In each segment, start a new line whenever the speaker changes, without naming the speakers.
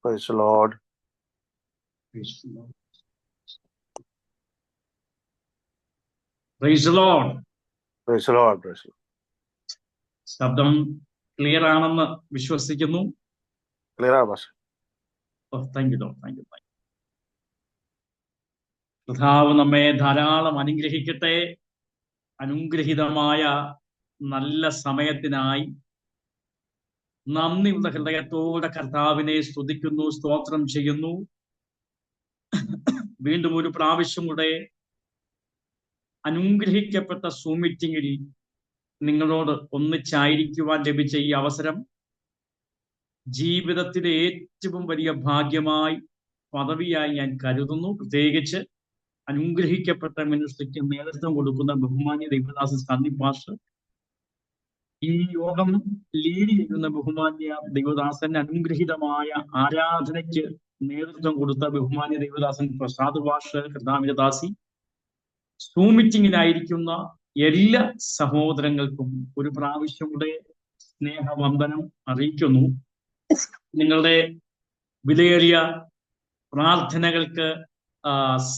Praise the Lord.
Praise the Lord. Praise the Lord.
Praise the Lord. Praise the Lord.
ശബ്ദം clear ആണെന്ന് വിശ്വസിക്കുന്നു.
Clear ആ Pastor?
Thank you thank you. കർത്താവ് നമ്മെ ധാരാളം അനുഗ്രഹിക്കട്ടെ. അനുഗ്രഹീതമായ നല്ല സമയത്തിനായി നന്ദിയുള്ള ഹൃദയത്തോടെ കർത്താവിനെ സ്തുതിക്കുന്നു, സ്തോത്രം ചെയ്യുന്നു. വീണ്ടും ഒരു പ്രാവശ്യം കൂടെ അനുഗ്രഹിക്കപ്പെട്ട സൂം മീറ്റിംഗിൽ നിങ്ങളോട് ഒന്നിച്ചായിരിക്കുവാൻ ലഭിച്ച ഈ അവസരം ജീവിതത്തിലെ ഏറ്റവും വലിയ ഭാഗ്യമായി, പദവിയായി ഞാൻ കരുതുന്നു. പ്രത്യേകിച്ച് അനുഗ്രഹിക്കപ്പെട്ട മിനിസ്ട്രിക്ക് നേതൃത്വം കൊടുക്കുന്ന ബഹുമാന്യ ദൈവദാസ സണ്ണി പാസ്റ്റർ, ഈ യോഗം ലീഡ് ചെയ്യുന്ന ബഹുമാന്യ ദൈവദാസൻ, അനുഗ്രഹീതമായ ആരാധനയ്ക്ക് നേതൃത്വം കൊടുത്ത ബഹുമാന്യ ദൈവദാസൻ പ്രസാദ് പാസ്റ്റർ, കർത്താവിന്റെ ദാസി, സൂം മീറ്റിംഗിലായിരിക്കുന്ന എല്ലാ സഹോദരങ്ങൾക്കും ഒരു പ്രാവശ്യം കൂടെ സ്നേഹവന്ദനം അറിയിക്കുന്നു. നിങ്ങളുടെ വിലയേറിയ പ്രാർത്ഥനകൾക്ക്,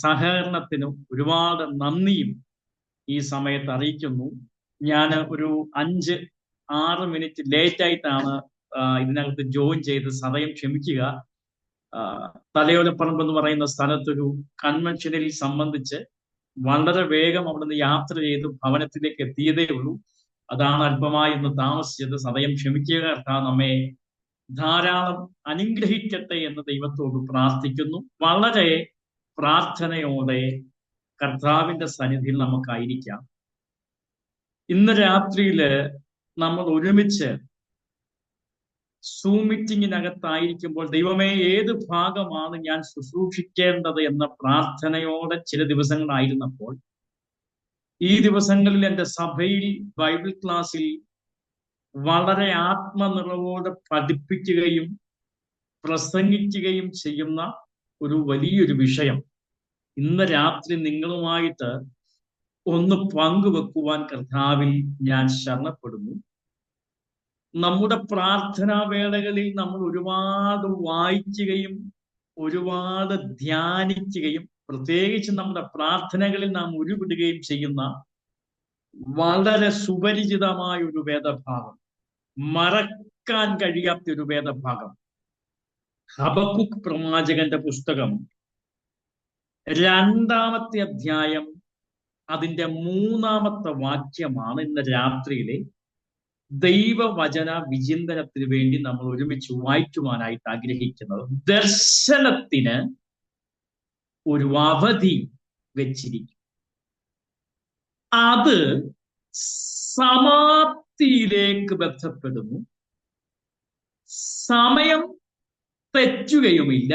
സഹകരണത്തിനും ഒരുപാട് നന്ദിയും ഈ സമയത്ത് അറിയിക്കുന്നു. ഞാൻ ഒരു 5-6 മിനിറ്റ് ലേറ്റ് ആയിട്ടാണ് ഇതിനകത്ത് ജോയിൻ ചെയ്ത്, സദയം ക്ഷമിക്കുക. തലയോലപ്പറമ്പ് എന്ന് പറയുന്ന സ്ഥലത്തൊരു കൺവെൻഷനിൽ സംബന്ധിച്ച് വളരെ വേഗം അവിടുന്ന് യാത്ര ചെയ്ത് ഭവനത്തിലേക്ക് എത്തിയതേ ഉള്ളൂ. അതാണ് അല്പമായി ഒന്ന് താമസിച്ചത്. സദയം ക്ഷമിക്കുക. കർത്താവ് നമ്മെ ധാരാളം അനുഗ്രഹിക്കട്ടെ എന്ന് ദൈവത്തോട് പ്രാർത്ഥിക്കുന്നു. വളരെ പ്രാർത്ഥനയോടെ കർത്താവിന്റെ സന്നിധിയിൽ നമുക്കായിരിക്കാം. ഇന്ന് രാത്രിയില് നമ്മൾ ഒരുമിച്ച് സൂം മീറ്റിങ്ങിനകത്തായിരിക്കുമ്പോൾ ദൈവമേ, ഏത് ഭാഗമാണ് ഞാൻ ശുശ്രൂഷിക്കേണ്ടത് എന്ന പ്രാർത്ഥനയോടെ ചില ദിവസങ്ങളായിരുന്നപ്പോൾ, ഈ ദിവസങ്ങളിൽ എൻ്റെ സഭയിൽ ബൈബിൾ ക്ലാസ്സിൽ വളരെ ആത്മനിറവോടെ പഠിപ്പിക്കുകയും പ്രസംഗിക്കുകയും ചെയ്യുന്ന ഒരു വലിയൊരു വിഷയം ഇന്ന് രാത്രി നിങ്ങളുമായിട്ട് ഒന്ന് പങ്കുവെക്കുവാൻ കർത്താവിൽ ഞാൻ ശരണപ്പെടുന്നു. നമ്മുടെ പ്രാർത്ഥനാ വേളകളിൽ നമ്മൾ ഒരുപാട് വായിക്കുകയും ഒരുപാട് ധ്യാനിക്കുകയും പ്രത്യേകിച്ച് നമ്മുടെ പ്രാർത്ഥനകളിൽ നാം ഉരുവിടുകയും ചെയ്യുന്ന വളരെ സുപരിചിതമായ ഒരു വേദഭാഗം, മറക്കാൻ കഴിയാത്ത ഒരു വേദഭാഗം, ഹബക്കൂക്ക് പ്രവാചകന്റെ പുസ്തകം 2-ാമത്തെ അധ്യായം അതിന്റെ 3-ാമത്തെ വാക്യമാണ് ഇന്ന് രാത്രിയിലെ ദൈവവചന വിചിന്തനത്തിന് വേണ്ടി നമ്മൾ ഒരുമിച്ച് വായിക്കുവാനായിട്ട് ആഗ്രഹിക്കുന്നത്. ദർശനത്തിന് ഒരു അവധി വെച്ചിരിക്കും. അത് സമാപ്തിയിലേക്ക് ബന്ധപ്പെടുന്നു. സമയം തെറ്റുകയുമില്ല,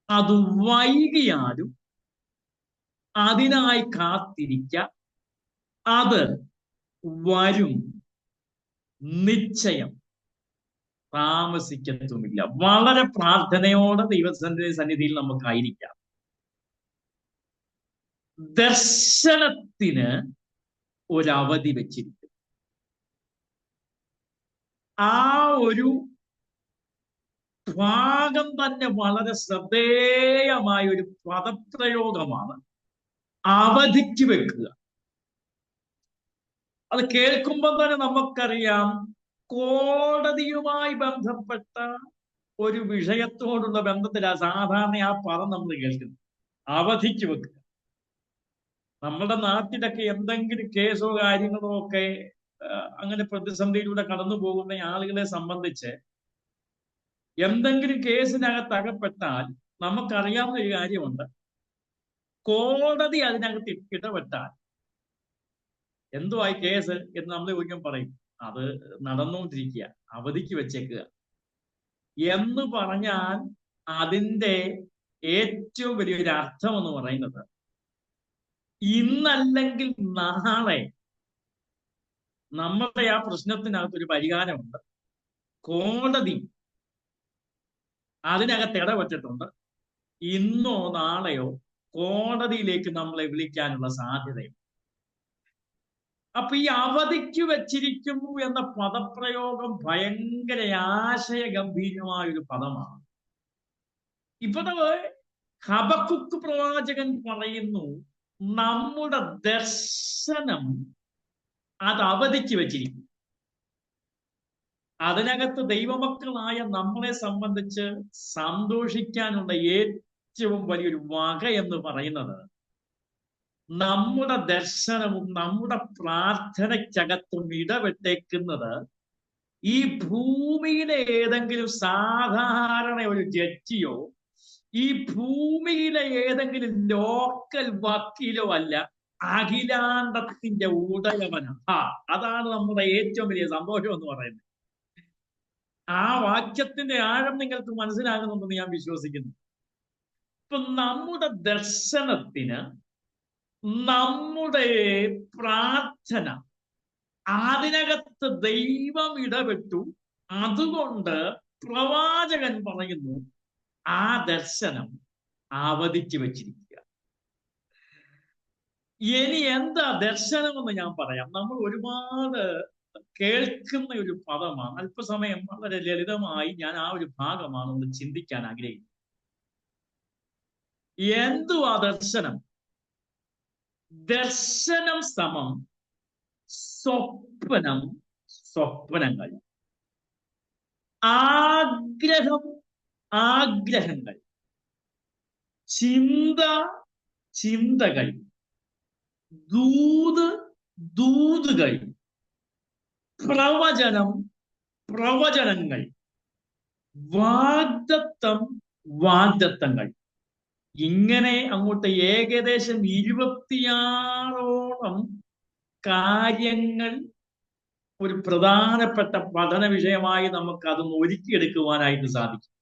അത് വൈകിയാലും അതിനായി കാത്തിരിക്ക, അത് വരും, നിശ്ചയം, താമസിക്കത്തുമില്ല. വളരെ പ്രാർത്ഥനയോടെ ദൈവത്തിന്റെ സന്നിധിയിൽ നമുക്കായിരിക്കാം. ദർശനത്തിന് ഒരവധി വെച്ചിരിക്കും. ആ ഒരു ഭാഗം തന്നെ വളരെ ശ്രദ്ധേയമായ ഒരു പദപ്രയോഗമാണ്, അവധിക്ക് വെക്കുക. അത് കേൾക്കുമ്പോൾ തന്നെ നമുക്കറിയാം, കോടതിയുമായി ബന്ധപ്പെട്ട ഒരു വിഷയത്തോടുള്ള ബന്ധത്തിലാണ് സാധാരണ ആ പദം നമ്മൾ കേൾക്കുന്നത്, അവധിക്ക് വെക്കുക. നമ്മുടെ നാട്ടിലൊക്കെ എന്തെങ്കിലും കേസോ കാര്യങ്ങളോ ഒക്കെ അങ്ങനെ പ്രതിസന്ധിയിലൂടെ കടന്നു പോകുന്ന ആളുകളെ സംബന്ധിച്ച് എന്തെങ്കിലും കേസിനകത്ത് അകപ്പെട്ടാൽ നമുക്കറിയാവുന്ന ഒരു കാര്യമുണ്ട്, കോടതി അതിനകത്ത് ഇടപെട്ടാൽ എന്തുവായി കേസ് എന്ന് നമ്മൾ ചോദിക്കാൻ പറയും, അത് നടന്നുകൊണ്ടിരിക്കുക, അവധിക്ക് വെച്ചേക്കുക എന്ന് പറഞ്ഞാൽ അതിൻ്റെ ഏറ്റവും വലിയൊരു അർത്ഥം എന്ന് പറയുന്നത്, ഇന്നല്ലെങ്കിൽ നാളെ നമ്മുടെ ആ പ്രശ്നത്തിനകത്തൊരു പരിഹാരമുണ്ട്. കോടതി അതിനകത്ത് ഇടപെട്ടിട്ടുണ്ട്. ഇന്നോ നാളെയോ കോടതിയിലേക്ക് നമ്മളെ വിളിക്കാനുള്ള സാധ്യതയുണ്ട്. അപ്പൊ ഈ അവധിക്ക് വെച്ചിരിക്കുന്നു എന്ന പദപ്രയോഗം ഭയങ്കര ആശയഗംഭീരമായൊരു പദമാണ്. ഇവിടെ ഹബക്കുക്ക് പ്രവാചകൻ പറയുന്നു, നമ്മുടെ ദർശനം അത് അവധിക്ക് വെച്ചിരിക്കും. അതിനകത്ത് ദൈവമക്കളായ നമ്മളെ സംബന്ധിച്ച് സന്തോഷിക്കാനുള്ള ഏറ്റവും വലിയൊരു വക എന്ന് പറയുന്നത്, നമ്മുടെ ദർശനവും നമ്മുടെ പ്രാർത്ഥനയ്ക്കകത്തും ഇടപെട്ടേക്കുന്നത് ഈ ഭൂമിയിലെ ഏതെങ്കിലും സാധാരണ ഒരു ജഡ്ജിയോ ഈ ഭൂമിയിലെ ഏതെങ്കിലും ലോക്കൽ വക്കീലോ അല്ല, അഖിലാണ്ടത്തിന്റെ ഉടയവനാണ്. അതാണ് നമ്മുടെ ഏറ്റവും വലിയ സന്തോഷം എന്ന് പറയുന്നത്. ആ വാക്യത്തിന്റെ ആഴം നിങ്ങൾക്ക് മനസ്സിലാകുന്നുണ്ടെന്ന് ഞാൻ വിശ്വസിക്കുന്നു. ഇപ്പൊ നമ്മുടെ ദർശനത്തിന്, നമ്മുടെ പ്രാർത്ഥന, അതിനകത്ത് ദൈവം ഇടപെട്ടു. അതുകൊണ്ട് പ്രവാചകൻ പറയുന്നു, ആ ദർശനം അവധിക്ക് വെച്ചിരിക്കുക. ഇനി എന്താ ദർശനമെന്ന് ഞാൻ പറയാം. നമ്മൾ ഒരുപാട് കേൾക്കുന്ന ഒരു പദമാണ്. അല്പസമയം വളരെ ലളിതമായി ഞാൻ ആ ഒരു ഭാഗമാണ് ഒന്ന് ചിന്തിക്കാൻ ആഗ്രഹിക്കുന്നത്. എന്തുവാ ദർശനം? ദർശനം സമം സ്വപ്നം, സ്വപ്നങ്ങൾ. ആഗ്രഹം, ആഗ്രഹങ്ങൾ. ചിന്ത, ചിന്തകൾ. ദൂത്, ദൂതുകൾ. പ്രവചനം, പ്രവചനങ്ങൾ. വാഗ്ദത്തം, വാഗ്ദത്തങ്ങൾ. ഇങ്ങനെ അങ്ങോട്ട് ഏകദേശം 26ഓളം കാര്യങ്ങൾ ഒരു പ്രധാനപ്പെട്ട പഠന വിഷയമായി നമുക്ക് അതൊന്ന് ഒരുക്കിയെടുക്കുവാനായിട്ട് സാധിക്കും.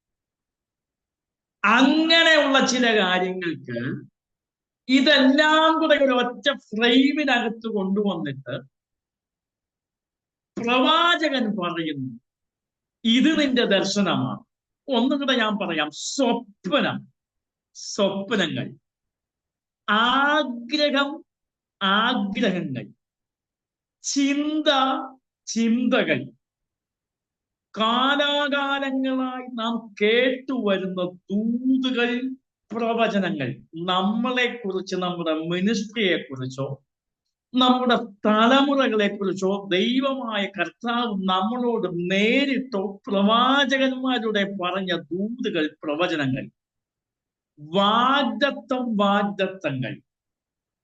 അങ്ങനെയുള്ള ചില കാര്യങ്ങൾക്ക് ഇതെല്ലാം കൂടെ ഒരു ഒറ്റ ഫ്രെയിമിനകത്ത് കൊണ്ടുവന്നിട്ട് പ്രവാചകൻ പറയുന്നു, ഇത് നിന്റെ ദർശനമാണ്. ഒന്നും കൂടെ ഞാൻ പറയാം. സ്വപ്നം, സ്വപ്നങ്ങൾ. ആഗ്രഹം, ആഗ്രഹങ്ങൾ. ചിന്ത, ചിന്തകൾ. കാലാകാലങ്ങളായി നാം കേട്ടുവരുന്ന ദൂതുകൾ, പ്രവചനങ്ങൾ. നമ്മളെ കുറിച്ച്, നമ്മുടെ മിനിസ്ട്രിയെ കുറിച്ചോ നമ്മുടെ തലമുറകളെ കുറിച്ചോ ദൈവമായ കർത്താവ് നമ്മളോട് നേരിട്ടോ പ്രവാചകന്മാരുടെ പറഞ്ഞ ദൂതുകൾ, പ്രവചനങ്ങൾ. വാഗ്ദത്തം, വാഗ്ദത്തങ്ങൾ.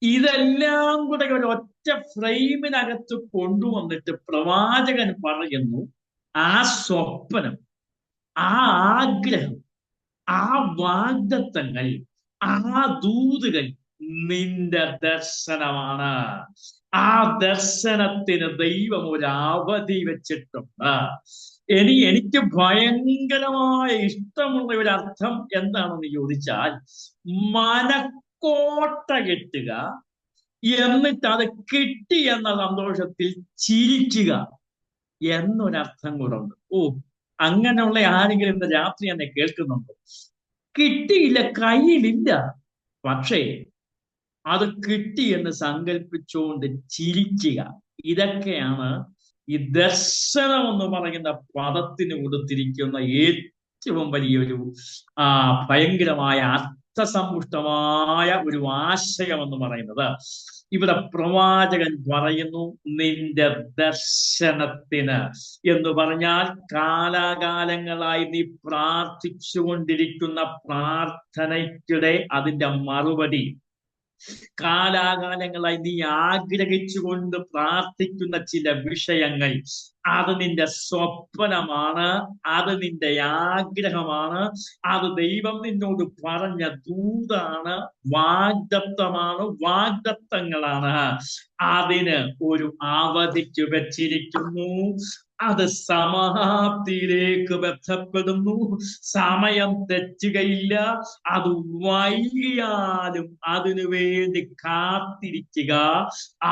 ഇതെല്ലാം കൂടെ ഒരു ഒറ്റ ഫ്രെയിമിനകത്ത് കൊണ്ടുവന്നിട്ട് പ്രവാചകൻ പറയുന്നു, ആ സ്വപ്നം, ആ ആഗ്രഹം, ആ വാഗ്ദത്തങ്ങൾ, ആ ദൂതുകൾ നിന്റെ ദർശനമാണ്. ആ ദർശനത്തിന് ദൈവം ഒരു അവധി വെച്ചിട്ടുണ്ട്. എനിക്ക് ഭയങ്കരമായ ഇഷ്ടമുള്ള ഒരു അർത്ഥം എന്താണെന്ന് ചോദിച്ചാൽ, മനക്കോട്ട കെട്ടുക, എന്നിട്ട് അത് കിട്ടി എന്ന സന്തോഷത്തിൽ ചിരിക്കുക എന്നൊരർത്ഥം കൂടെ ഉണ്ട്. അങ്ങനെയുള്ള ആരെങ്കിലും ഇന്ന് രാത്രി എന്നെ കേൾക്കുന്നുണ്ടോ? കിട്ടിയില്ല, കയ്യിലില്ല, പക്ഷേ അത് കിട്ടി എന്ന് സങ്കല്പിച്ചുകൊണ്ട് ചിരിക്കുക. ഇതൊക്കെയാണ് ഈ ദർശനം എന്ന് പറയുന്ന പദത്തിന് കൊടുത്തിരിക്കുന്ന ഏറ്റവും വലിയൊരു ഭയങ്കരമായ അർത്ഥസമ്പുഷ്ടമായ ഒരു ആശയം എന്ന് പറയുന്നത്. ഇവിടെ പ്രവാചകൻ പറയുന്നു, നിന്റെ ദർശനത്തിന് എന്ന് പറഞ്ഞാൽ കാലാകാലങ്ങളായി നീ പ്രാർത്ഥിച്ചുകൊണ്ടിരിക്കുന്ന പ്രാർത്ഥനയ്ക്കിടെ അതിന്റെ മറുപടി, കാലാകാലങ്ങളായി നീ ആഗ്രഹിച്ചുകൊണ്ട് പ്രാർത്ഥിക്കുന്ന ചില വിഷയങ്ങൾ, അത് നിന്റെ സ്വപ്നമാണ്, അത് നിന്റെ ആഗ്രഹമാണ്, അത് ദൈവം നിന്നോട് പറഞ്ഞ ദൂതാണ്, വാഗ്ദത്തമാണ്, വാഗ്ദത്തങ്ങളാണ്. അതിന് ഒരു അവധിക്ക് വെച്ചിരിക്കുന്നു. അത് സമാപ്തിയിലേക്ക് ബന്ധപ്പെടുന്നു. സമയം തെറ്റുകയില്ല. അത് വൈകിയാലും അതിനു വേണ്ടി കാത്തിരിക്കുക.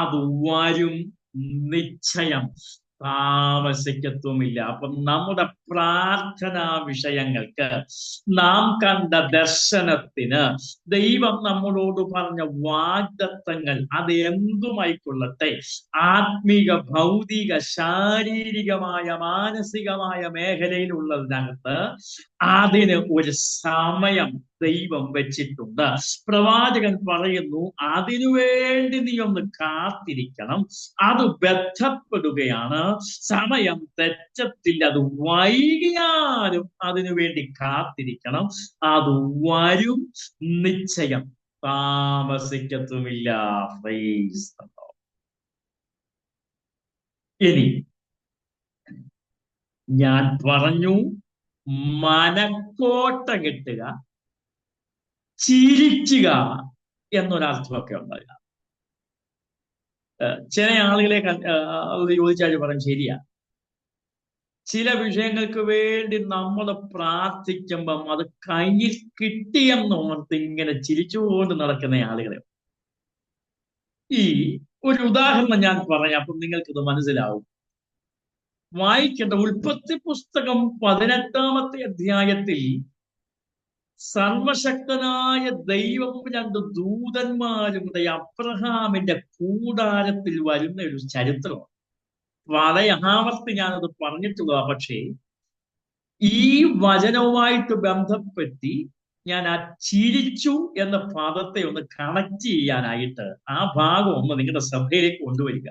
അത് വരും, നിശ്ചയം, താമസിക്കത്തുമില്ല. അപ്പൊ നമ്മുടെ പ്രാർത്ഥനാ വിഷയങ്ങൾക്ക്, നാം കണ്ട ദർശനത്തിന്, ദൈവം നമ്മളോട് പറഞ്ഞ വാഗ്ദത്തങ്ങൾ, അത് എന്തുമായിക്കൊള്ളട്ടെ, ആത്മീക, ഭൗതിക, ശാരീരികമായ, മാനസികമായ മേഖലയിലുള്ളതിനകത്ത് അതിന് ഒരു സമയം ദൈവം വെച്ചിട്ടുണ്ട്. പ്രവാചകൻ പറയുന്നു, അതിനുവേണ്ടി നീ ഒന്ന് കാത്തിരിക്കണം. അത് ബന്ധപ്പെടുകയാണ്. സമയം തെറ്റത്തില്ല. അത് വൈകിയാലും അതിനുവേണ്ടി കാത്തിരിക്കണം. അത് വരും, നിശ്ചയം, താമസിക്കത്തുമില്ല. Praise the Lord. ഇനി ഞാൻ പറഞ്ഞു, മനക്കോട്ട കെട്ടുക, ചിരിക്കുക എന്നൊരർത്ഥമൊക്കെ ഉണ്ടാകുക. ചില ആളുകളെ അത് ചോദിച്ചാൽ പറയും, ശരിയാ, ചില വിഷയങ്ങൾക്ക് വേണ്ടി നമ്മൾ പ്രാർത്ഥിക്കുമ്പം അത് കയ്യിൽ കിട്ടിയെന്നോർത്ത് ഇങ്ങനെ ചിരിച്ചുകൊണ്ട് നടക്കുന്ന ആളുകളെ. ഈ ഒരു ഉദാഹരണം ഞാൻ പറയാം, അപ്പം നിങ്ങൾക്കിത് മനസ്സിലാവും. വായിക്കേണ്ട ഉൽപ്പത്തി പുസ്തകം 18-ാമത്തെ അധ്യായത്തിൽ സർവശക്തനായ ദൈവം 2 ദൂതന്മാരും കൂടെ അബ്രഹാമിന്റെ കൂടാരത്തിൽ വരുന്ന ഒരു ചരിത്രമാണ്. വളരെ ആവർത്തി ഞാനത് പറഞ്ഞിട്ടുള്ളതാ. പക്ഷേ ഈ വചനവുമായിട്ട് ബന്ധപ്പെടുത്തി ഞാൻ ആ ചിരിച്ചു എന്ന പദത്തെ ഒന്ന് കണക്ട് ചെയ്യാനായിട്ട് ആ ഭാഗം ഒന്ന് നിങ്ങളുടെ ശ്രദ്ധയിലേക്ക് കൊണ്ടുവരിക.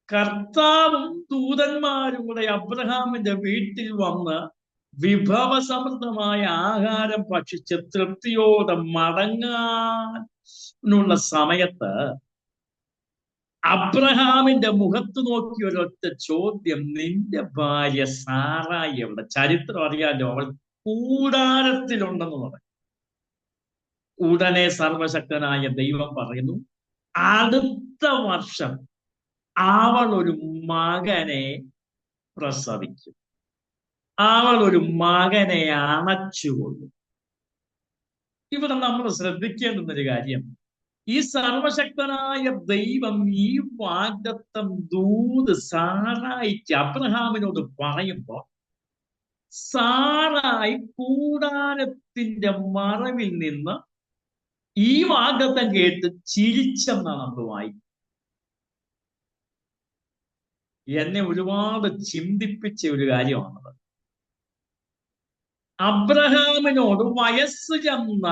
കർത്താവും ദൂതന്മാരും കൂടെ അബ്രഹാമിന്റെ വീട്ടിൽ വന്ന് വിഭവസമൃദ്ധമായ ആഹാരം ഭക്ഷിച്ച് തൃപ്തിയോടെ മടങ്ങാനുള്ള സമയത്ത് അബ്രഹാമിന്റെ മുഖത്ത് നോക്കി ഒരൊറ്റ ചോദ്യം, നിന്റെ ഭാര്യ സാറായി എവിടെ? ചരിത്രം അറിയാലോ, അവൾ കൂടാരത്തിലുണ്ടെന്ന് പറയും. ഉടനെ സർവശക്തനായ ദൈവം പറയുന്നു, അടുത്ത വർഷം അവൾ ഒരു മകനെ പ്രസവിക്കും, അവൾ ഒരു മകനെ അണച്ചുകൊള്ളും. ഇവിടെ നമ്മൾ ശ്രദ്ധിക്കേണ്ടുന്നൊരു കാര്യം, ഈ സർവശക്തനായ ദൈവം ഈ വാഗ്ദത്തം ദൂത് സാറായിക്ക് അബ്രഹാമിനോട് പറയുമ്പോൾ സാറായി കൂടാരത്തിന്റെ മറവിൽ നിന്ന് ഈ വാഗ്ദത്തം കേട്ട് ചിരിച്ചെന്നാണ് നമ്മൾ വായിക്കുന്നത്. എന്നെ ഒരുപാട് ചിന്തിപ്പിച്ച ഒരു കാര്യമാണത്. അബ്രഹാമിനോട് വയസ്സ് ചെന്ന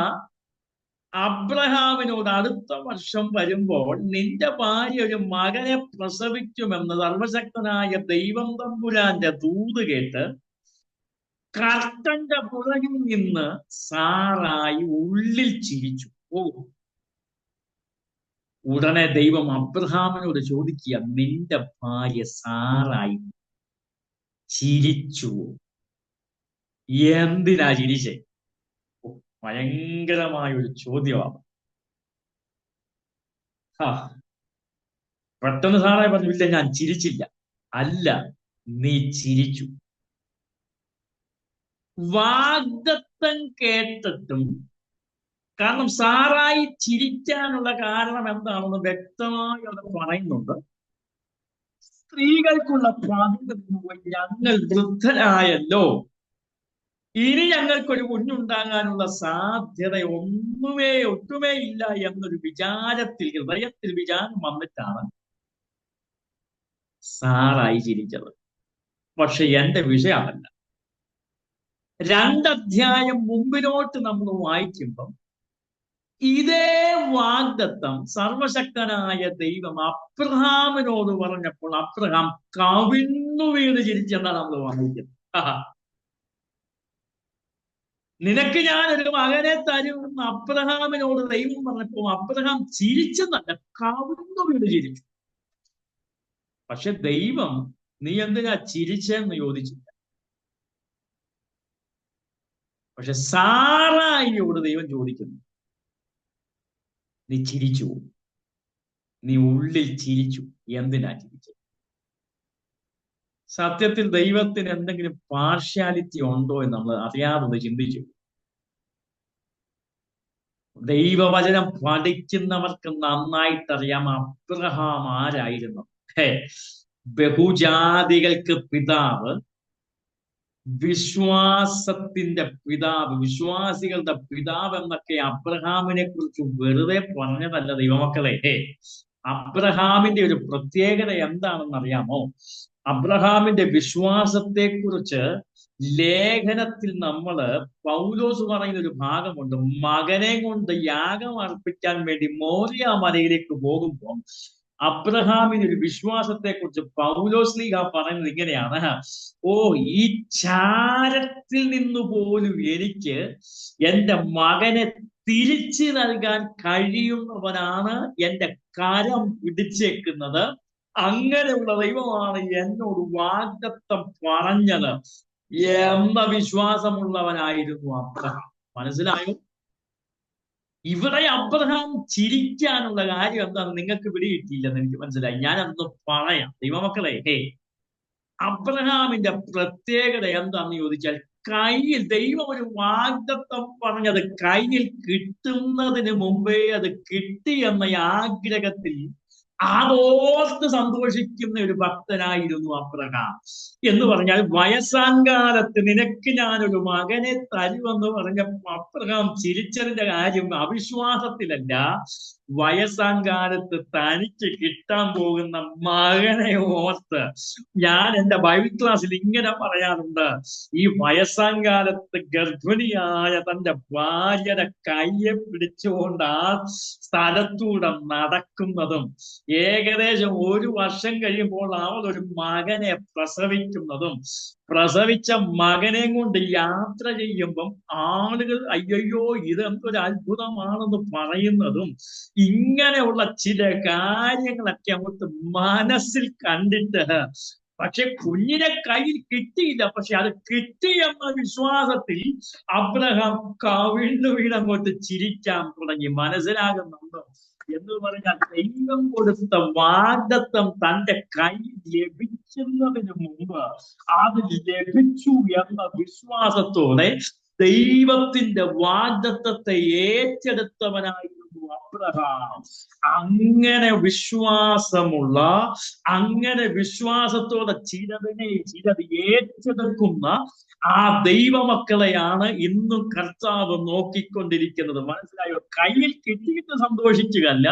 അബ്രഹാമിനോട് അടുത്ത വർഷം വരുമ്പോൾ നിന്റെ ഭാര്യ ഒരു മകനെ പ്രസവിക്കുമെന്ന് സർവശക്തനായ ദൈവം തമ്പുരാന്റെ ദൂത് കേട്ട് കർത്തന്റെ പുറകിൽ നിന്ന് സാറായി ഉള്ളിൽ ചിരിച്ചു. ഉടനെ ദൈവം അബ്രഹാമിനോട് ചോദിക്കുക, നിന്റെ ഭാര്യ സാറായി ചിരിച്ചു. എന്തിനാ ചിരിച്ചേ? ഭയങ്കരമായ ഒരു ചോദ്യമാണ്. പെട്ടെന്ന് സാറായി പറഞ്ഞു, ഇല്ല ഞാൻ ചിരിച്ചില്ല. അല്ല, നീ ചിരിച്ചു. വാഗ്ദത്തം കേട്ടിട്ടും, കാരണം സാറായി ചിരിക്കാനുള്ള കാരണം എന്താണെന്ന് വ്യക്തമായി അത് പറയുന്നുണ്ട്. സ്ത്രീകൾക്കുള്ള പതിവ്, ഞങ്ങൾ വൃദ്ധരായല്ലോ, ഇനി ഞങ്ങൾക്കൊരു കുഞ്ഞുണ്ടാകാനുള്ള സാധ്യത ഒട്ടുമേ ഇല്ല എന്നൊരു വിചാരത്തിൽ, ഹൃദയത്തിൽ വിചാരം വന്നിട്ടാണ് സാറായി ചിരിച്ചത്. പക്ഷെ എന്റെ വിഷയമല്ല. 2 അധ്യായം മുമ്പിലോട്ട് നമ്മൾ വായിക്കുമ്പം ഇതേ വാഗ്ദത്തം സർവശക്തനായ ദൈവം അബ്രഹാമിനോട് പറഞ്ഞപ്പോൾ അബ്രഹാം കവിണ്ണു വീണ് ചിരിച്ചെന്നാണ് നമ്മൾ വായിക്കുന്നത്. നിനക്ക് ഞാൻ ഒരു മകനെ തരുമെന്ന് അബ്രഹാമിനോട് ദൈവം പറഞ്ഞപ്പോൾ അബ്രഹാം ചിരിച്ചെന്നല്ല, കവിണ്ണു വീണ് ചിരിച്ചു. പക്ഷെ ദൈവം, നീ എന്തിനാ ചിരിച്ചെന്ന് ചോദിച്ചില്ല. പക്ഷെ സാറായിയോട് ദൈവം ചോദിക്കുന്നു, നീ ചിരിച്ചു, നീ ഉള്ളിൽ ചിരിച്ചു, എന്തിനാ ചിരിച്ചു? സത്യത്തിൽ ദൈവത്തിന് എന്തെങ്കിലും പാർഷ്യാലിറ്റി ഉണ്ടോ എന്ന് നമ്മൾ അറിയാതെ ചിന്തിച്ചു. ദൈവവചനം പഠിക്കുന്നവർക്ക് നന്നായിട്ടറിയാം അബ്രഹാം ആരായിരുന്നു. ബഹുജാതികൾക്ക് പിതാവ്, വിശ്വാസത്തിന്റെ പിതാവ്, വിശ്വാസികളുടെ പിതാവ് എന്നൊക്കെ അബ്രഹാമിനെ കുറിച്ച് വെറുതെ പറഞ്ഞതല്ല ദൈവമക്കളെ. അബ്രഹാമിന്റെ ഒരു പ്രത്യേകത എന്താണെന്ന് അറിയാമോ? അബ്രഹാമിന്റെ വിശ്വാസത്തെക്കുറിച്ച് ലേഖനത്തിൽ പൗലോസ് പറയുന്ന ഒരു ഭാഗമുണ്ട്. മകനെ കൊണ്ട് യാഗം അർപ്പിക്കാൻ വേണ്ടി മോറിയ മലയിലേക്ക് പോകുമ്പോൾ അബ്രഹാമിന് ഒരു വിശ്വാസത്തെക്കുറിച്ച് പൗലോസ് ലീഹ പറയുന്നത് ഇങ്ങനെയാണ്: ഓ, ഈ ചാരത്തിൽ നിന്ന് പോലും എനിക്ക് എൻ്റെ മകനെ തിരിച്ചു നൽകാൻ കഴിയുന്നവനാണ് എൻ്റെ കരം പിടിച്ചേക്കുന്നത്. അങ്ങനെയുള്ള ദൈവമാണ് എന്നോട് വാഗ്ദത്തം പറഞ്ഞത് എന്ന വിശ്വാസമുള്ളവനായിരുന്നു അബ്രഹാം. മനസ്സിലായോ? ഇവിടെ അബ്രഹാം ചിരിക്കാനുള്ള കാര്യം എന്താണെന്ന് നിങ്ങൾക്ക് പിടികിട്ടിയില്ലെന്ന് എനിക്ക് മനസ്സിലായി. ഞാനതൊന്ന് പറയാം. ദൈവമക്കളെ, അബ്രഹാമിന്റെ പ്രത്യേകത എന്താണെന്ന് ചോദിച്ചാൽ, കയ്യിൽ ദൈവം ഒരു വാഗ്ദത്തം പറഞ്ഞത് കയ്യിൽ കിട്ടുന്നതിന് മുമ്പേ അത് കിട്ടി എന്ന ആഗ്രഹത്തിൽ അതോർത്ത് സന്തോഷിക്കുന്ന ഒരു ഭക്തനായിരുന്നു അബ്രഹാം. എന്ന് പറഞ്ഞാൽ, വയസ്സാങ്കാലത്ത് നിനക്ക് ഞാനൊരു മകനെ തരുമെന്ന് പറഞ്ഞ അബ്രഹാം ചിരിച്ചതിന്റെ കാര്യം അവിശ്വാസത്തിലല്ല, വയസ്സാങ്കാലത്ത് തനിക്ക് കിട്ടാൻ പോകുന്ന മകനെ ഓർത്ത്. ഞാൻ എൻ്റെ ബൈബിൾ ക്ലാസ്സിൽ ഇങ്ങനെ പറയാറുണ്ട്: ഈ വയസ്സാങ്കാലത്ത് ഗർഭിണിയായ തന്റെ ഭാര്യയുടെ കയ്യെ പിടിച്ചുകൊണ്ട് ആ സ്ഥലത്തൂടെ നടക്കുന്നതും, ഏകദേശം 1 വർഷം കഴിയുമ്പോൾ അവൾ ഒരു മകനെ പ്രസവിക്കുന്നതും, പ്രസവിച്ച മകനെ കൊണ്ട് യാത്ര ചെയ്യുമ്പം ആളുകൾ അയ്യോ ഇതെന്തൊരു അത്ഭുതമാണെന്ന് പറയുന്നതും, ഇങ്ങനെയുള്ള ചില കാര്യങ്ങളൊക്കെ അങ്ങോട്ട് മനസ്സിൽ കണ്ടിട്ട്, പക്ഷെ കുഞ്ഞിനെ കയ്യിൽ കിട്ടിയില്ല, പക്ഷെ അത് കിട്ടി എന്ന വിശ്വാസത്തിൽ അബ്രഹാം കവിണ്ണു വീണങ്ങോട്ട് ചിരിക്കാൻ തുടങ്ങി. മനസ്സിലാകുന്നുണ്ടോ? എന്ന് പറഞ്ഞാൽ, ദൈവം കൊടുത്ത വാഗ്ദത്തം തന്റെ കയ്യിൽ ലഭിക്കുന്നതിന് മുമ്പ് അത് ലഭിച്ചു എന്ന വിശ്വാസത്തോടെ ദൈവത്തിന്റെ വാഗ്ദത്തത്തെ ഏറ്റെടുത്തവനായിരുന്നു അബ്രഹാം. അങ്ങനെ വിശ്വാസത്തോടെ ചിലത് ഏറ്റെടുക്കുന്ന ആ ദൈവമക്കളെയാണ് ഇന്നും കർത്താവ് നോക്കിക്കൊണ്ടിരിക്കുന്നത്. മനസ്സിലായോ? കയ്യിൽ കിട്ടിയിട്ട് സന്തോഷിക്കുകയല്ല,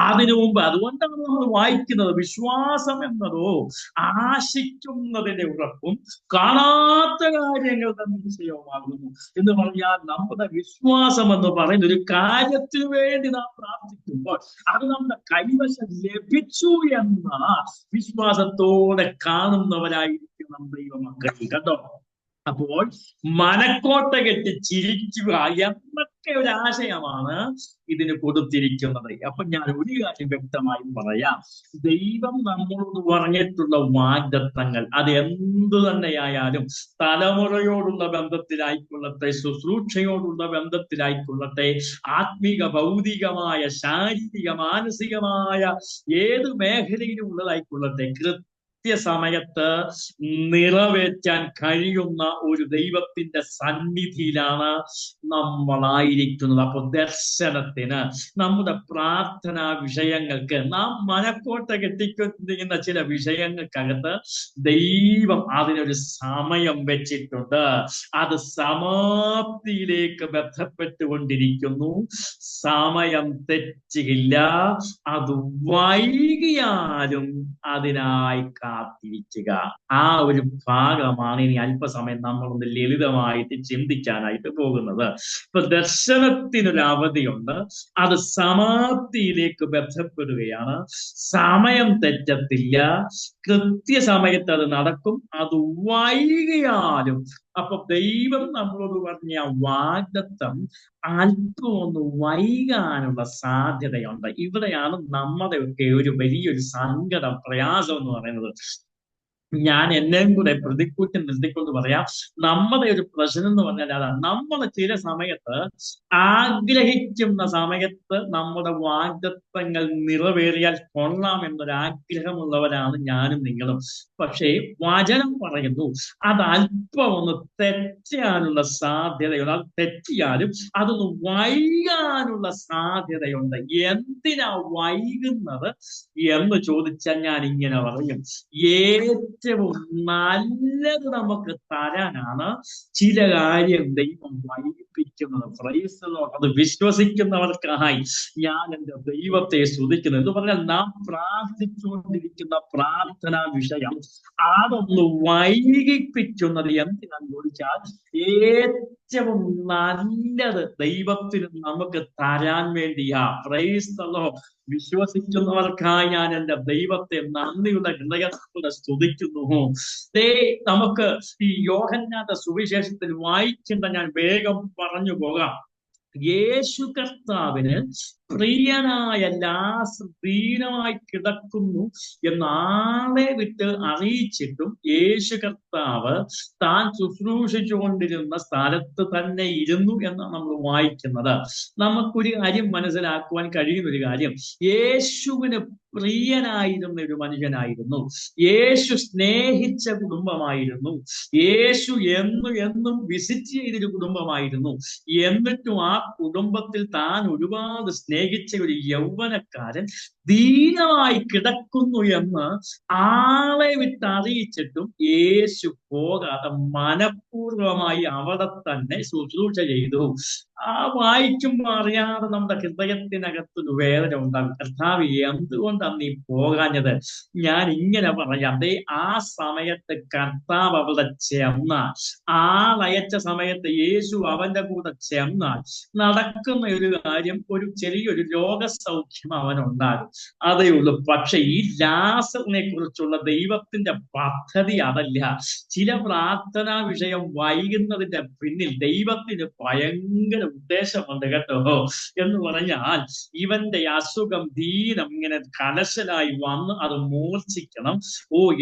അതിനു മുമ്പ്. അതുകൊണ്ടാണ് നമ്മൾ വായിക്കുന്നത്: വിശ്വാസം എന്നതോ ആശിക്കുന്നതിന്റെ ഉറപ്പും കാണാത്ത കാര്യങ്ങളുടെ നിശ്ചയവുമാകുന്നു. എന്ന് പറഞ്ഞാൽ, നമ്മുടെ വിശ്വാസം എന്ന് പറയുന്ന ഒരു കാര്യത്തിനു വേണ്ടി നാം പ്രാർത്ഥിക്കുമ്പോൾ അത് നമ്മുടെ കൈവശം ലഭിച്ചു എന്ന വിശ്വാസത്തോടെ കാണുന്നവരായിരിക്കണം ദൈവമക്കൾ. കണ്ടോ? അപ്പോൾ മനക്കോട്ട കെട്ടി ചിരിക്കുക എന്നൊക്കെ ഒരു ആശയമാണ് ഇതിന് കൊടുത്തിരിക്കുന്നത്. അപ്പൊ ഞാൻ ഒരു കാര്യം വ്യക്തമായി പറയാം: ദൈവം നമ്മളോട് പറഞ്ഞിട്ടുള്ള വാഗ്ദത്തങ്ങൾ അത് എന്തു തന്നെയായാലും, തലമുറയോടുള്ള ബന്ധത്തിലായിക്കൊള്ളട്ടെ, ശുശ്രൂഷയോടുള്ള ബന്ധത്തിലായിക്കൊള്ളട്ടെ, ആത്മീക, ഭൗതികമായ, ശാരീരിക, മാനസികമായ ഏത് മേഖലയിലുള്ളതായിക്കൊള്ളട്ടെ, കൃത്യസമയത്ത് നിറവേറ്റാൻ കഴിയുന്ന ഒരു ദൈവത്തിന്റെ സന്നിധിയിലാണ് നമ്മളായിരിക്കുന്നത്. അപ്പൊ ദർശനത്തിന്, നമ്മുടെ പ്രാർത്ഥനാ വിഷയങ്ങൾക്ക്, നാം മനക്കോട്ട കെട്ടിക്കൊണ്ടിരിക്കുന്ന ചില വിഷയങ്ങൾക്കകത്ത് ദൈവം അതിനൊരു സമയം വെച്ചിട്ടുണ്ട്. അത് സമാപ്തിയിലേക്ക് ബന്ധപ്പെട്ടുകൊണ്ടിരിക്കുന്നു. സമയം തെറ്റില്ല. അത് വൈകിയാലും അതിനായി കാത്തിരിക്കുക. ആ ഒരു ഭാഗമാണ് ഇനി അല്പസമയം നമ്മളൊന്ന് ലളിതമായിട്ട് ചിന്തിക്കാനായിട്ട് പോകുന്നത്. ഇപ്പൊ ദർശനത്തിനൊരു അവധിയുണ്ട്, അത് സമാപ്തിയിലേക്ക് ബന്ധപ്പെടുകയാണ്. സമയം തെറ്റത്തില്ല, കൃത്യസമയത്ത് അത് നടക്കും. അത് വൈകിയാലും. അപ്പൊ ദൈവം നമ്മളോട് പറഞ്ഞ വാഗ്ദത്തം അല്പം ഒന്ന് വൈകാനുള്ള സാധ്യതയുണ്ട്. ഇവിടെയാണ് നമ്മുടെയൊക്കെ ഒരു വലിയൊരു സങ്കടം, പ്രയാസം എന്ന് പറയുന്നത്. ഞാൻ എന്നെയും കൂടെ പ്രതിക്കൂട്ടി നിർത്തിക്കൊണ്ട് പറയാം, നമ്മുടെ ഒരു പ്രശ്നം എന്ന് പറഞ്ഞാൽ അതാണ്. നമ്മൾ ചില സമയത്ത് ആഗ്രഹിക്കുന്ന സമയത്ത് നമ്മുടെ വാഗ്ദത്തങ്ങൾ നിറവേറിയാൽ കൊള്ളാം എന്നൊരാഗ്രഹമുള്ളവരാണ് ഞാനും നിങ്ങളും. പക്ഷേ വചനം പറയുന്നു അത് അല്പം ഒന്ന് തെറ്റാനുള്ള സാധ്യതയുണ്ട്. അത് തെറ്റിയാലും അതൊന്ന് വൈകാനുള്ള സാധ്യതയുണ്ട്. എന്തിനാ വൈകുന്നത് എന്ന് ചോദിച്ചാൽ ഞാൻ ഇങ്ങനെ പറയും: ഏറ്റവും നല്ലത് നമുക്ക് തരാനാണ് ചില കാര്യം ദൈവം വൈകിപ്പിക്കുന്നത്. Praise the Lord. അത് വിശ്വസിക്കുന്നവർക്കായി ഞാൻ എന്റെ ദൈവത്തെ സ്തുതിക്കുന്നു. എന്ന് പറഞ്ഞാൽ നാം പ്രാർത്ഥിച്ചുകൊണ്ടിരിക്കുന്ന പ്രാർത്ഥനാ വിഷയം അതൊന്ന് വൈകിപ്പിക്കുന്നത് എന്തിനാന്ന് ചോദിച്ചാൽ ഏറ്റവും നല്ലത് ദൈവത്തിന് നമുക്ക് തരാൻ വേണ്ടിയാ. Praise the Lord. വിശ്വസിക്കുന്നവർക്കായി ഞാൻ എന്റെ ദൈവത്തെ നന്ദിയുടെ ഹൃദയത്തോടെ സ്തുതിക്കുന്നു. നമുക്ക് ഈ യോഹന്നാന്റെ സുവിശേഷത്തിൽ വായിക്കേണ്ട ഞാൻ വേഗം പറഞ്ഞു പോകാം. യേശു കർത്താവിന് പ്രിയനായ ലാസർ ദീനമായി കിടക്കുന്നു എന്നാളെ വിട്ട് അറിയിച്ചിട്ടും യേശു കർത്താവ് താൻ ശുശ്രൂഷിച്ചുകൊണ്ടിരുന്ന സ്ഥലത്ത് തന്നെ ഇരുന്നു എന്നാണ് നമ്മൾ വായിക്കുന്നത്. നമുക്കൊരു കാര്യം മനസ്സിലാക്കുവാൻ കഴിയുന്ന ഒരു കാര്യം, യേശുവിന് പ്രിയനായിരുന്ന ഒരു മനുഷ്യനായിരുന്നു. യേശു സ്നേഹിച്ച കുടുംബമായിരുന്നു. യേശു എന്നും വിസിറ്റ് ചെയ്തൊരു കുടുംബമായിരുന്നു. എന്നിട്ടും ആ കുടുംബത്തിൽ താൻ ഒരുപാട് സ്നേഹിച്ച ഒരു യൗവനക്കാരൻ ദീനമായി കിടക്കുന്നു എന്ന് ആളെ വിട്ട് അറിയിച്ചിട്ടും യേശു പോകാതെ മനഃപൂർവമായി അവിടെ തന്നെ ശുശ്രൂഷ ചെയ്തു. ആ വായിക്കുമ്പോൾ അറിയാതെ നമ്മുടെ ഹൃദയത്തിനകത്തൊരു വേദന ഉണ്ടാകും. കർത്താവ് എന്തുകൊണ്ടാണ് നീ പോകാഞ്ഞത്? ഞാൻ ഇങ്ങനെ പറയാം, ആ സമയത്ത് കർത്താവ് അവിടെ ചെന്നാൽ, ആളയച്ച സമയത്ത് യേശു അവന്റെ കൂടെ ചെന്നാൽ നടക്കുന്ന ഒരു കാര്യം, ഒരു ചെറിയൊരു രോഗസൗഖ്യം അവനുണ്ടാകും. അതേ ഉള്ളൂ. പക്ഷെ ഈ ലാസറിനെ കുറിച്ചുള്ള ദൈവത്തിന്റെ പദ്ധതി അതല്ല. ചില പ്രാർത്ഥനാ വിഷയം വൈകുന്നതിന്റെ പിന്നിൽ ദൈവത്തിന് ഭയങ്കര ഉദ്ദേശമുണ്ട് കേട്ടോ. എന്ന് പറഞ്ഞാൽ ഇവന്റെ അസുഖം ദീനം ഇങ്ങനെ കലശലായി വന്ന് അത് മൂർച്ഛിക്കണം.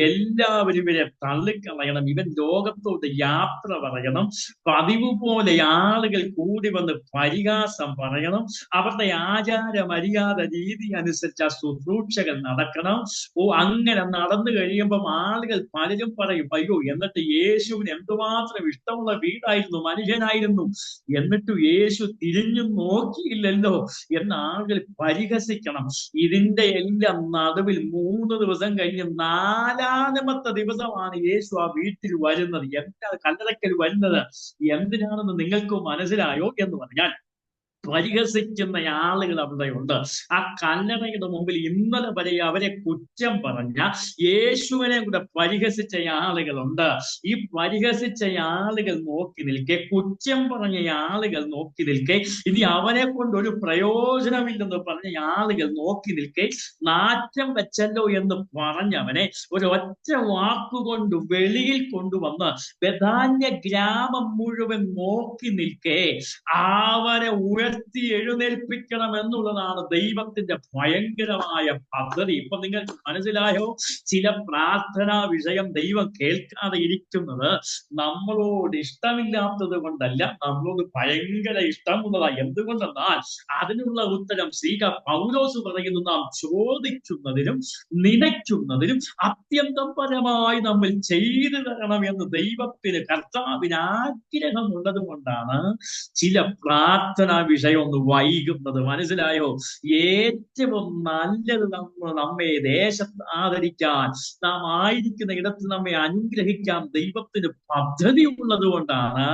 എല്ലാവരും ഇവരെ തള്ളിക്കളയണം. ഇവൻ ലോകത്തോട് യാത്ര പറയണം. പതിവ് പോലെ ആളുകൾ കൂടി വന്ന് പരിഹാസം പറയണം. അവരുടെ ആചാര മര്യാദ രീതി അനുസരിച്ച് ആ ശുശ്രൂഷകൾ നടക്കണം. അങ്ങനെ നടന്നു കഴിയുമ്പം ആളുകൾ പലരും പറയും, അയ്യോ എന്നിട്ട് യേശുവിന് എന്തുമാത്രം ഇഷ്ടമുള്ള വീടായിരുന്നു, മനുഷ്യനായിരുന്നു, എന്നിട്ട് യേശു തിരിഞ്ഞു നോക്കിയില്ലല്ലോ എന്ന് ആളുകൾ പരിഹസിക്കണം. ഇതിന്റെ എല്ലാം നടുവിൽ 3 ദിവസം കഴിഞ്ഞ് 4-ാമത്തെ ദിവസമാണ് യേശു ആ വീട്ടിൽ വരുന്നത്. കല്ലറയ്ക്കൽ വരുന്നത് എന്തിനാണെന്ന് നിങ്ങൾക്ക് മനസ്സിലായോ എന്ന് പറഞ്ഞാൽ, പരിഹസിക്കുന്ന ആളുകൾ അവിടെയുണ്ട്. ആ കല്ലറയുടെ മുമ്പിൽ ഇന്നലെ വരെ അവരെ കുറ്റം പറഞ്ഞ യേശുവിനെ കൂടെ പരിഹസിച്ച ആളുകളുണ്ട്. ഈ പരിഹസിച്ച ആളുകൾ നോക്കി നിൽക്കെ, കുറ്റം പറഞ്ഞ ആളുകൾ നോക്കി നിൽക്കെ, ഇനി അവനെ കൊണ്ട് ഒരു പ്രയോജനമില്ലെന്ന് പറഞ്ഞ ആളുകൾ നോക്കി നിൽക്കെ, നാറ്റം വെച്ചല്ലോ എന്ന് പറഞ്ഞവനെ ഒരു ഒറ്റ വാക്കുകൊണ്ട് വെളിയിൽ കൊണ്ടുവന്ന് ബഥാന്യ ഗ്രാമം മുഴുവൻ നോക്കി നിൽക്കെ അവരെ ഉയർത്തി എഴുന്നേൽപ്പിക്കണം എന്നുള്ളതാണ് ദൈവത്തിന്റെ ഭയങ്കരമായ പദ്ധതി. ഇപ്പൊ നിങ്ങൾക്ക് മനസ്സിലായോ? ചില പ്രാർത്ഥനാ വിഷയം ദൈവം കേൾക്കാതെ ഇരിക്കുന്നത് നമ്മളോട് ഇഷ്ടമില്ലാത്തത് കൊണ്ടല്ല, നമ്മളോട് ഭയങ്കര ഇഷ്ടമുള്ളതാണ്. എന്തുകൊണ്ടെന്നാൽ അതിനുള്ള ഉത്തരം പൗലോസ് പറയുന്നു, നാം ചോദിക്കുന്നതിനും നനയ്ക്കുന്നതിനും അത്യന്തം പരമായി നമ്മൾ ചെയ്തു തരണം എന്ന് ദൈവത്തിന്, കർത്താവിന് ആഗ്രഹമുള്ളത് കൊണ്ടാണ് ചില പ്രാർത്ഥനാ വിഷയം ഒന്ന് വൈകുന്നത്. മനസ്സിലായോ? ഏറ്റവും നല്ലത് നമ്മെ ദേശത്ത് ആദരിക്കാൻ, നാം ആയിരിക്കുന്ന ഇടത്ത് നമ്മെ അനുഗ്രഹിക്കാൻ ദൈവത്തിന് പദ്ധതി ഉള്ളത് കൊണ്ടാണ്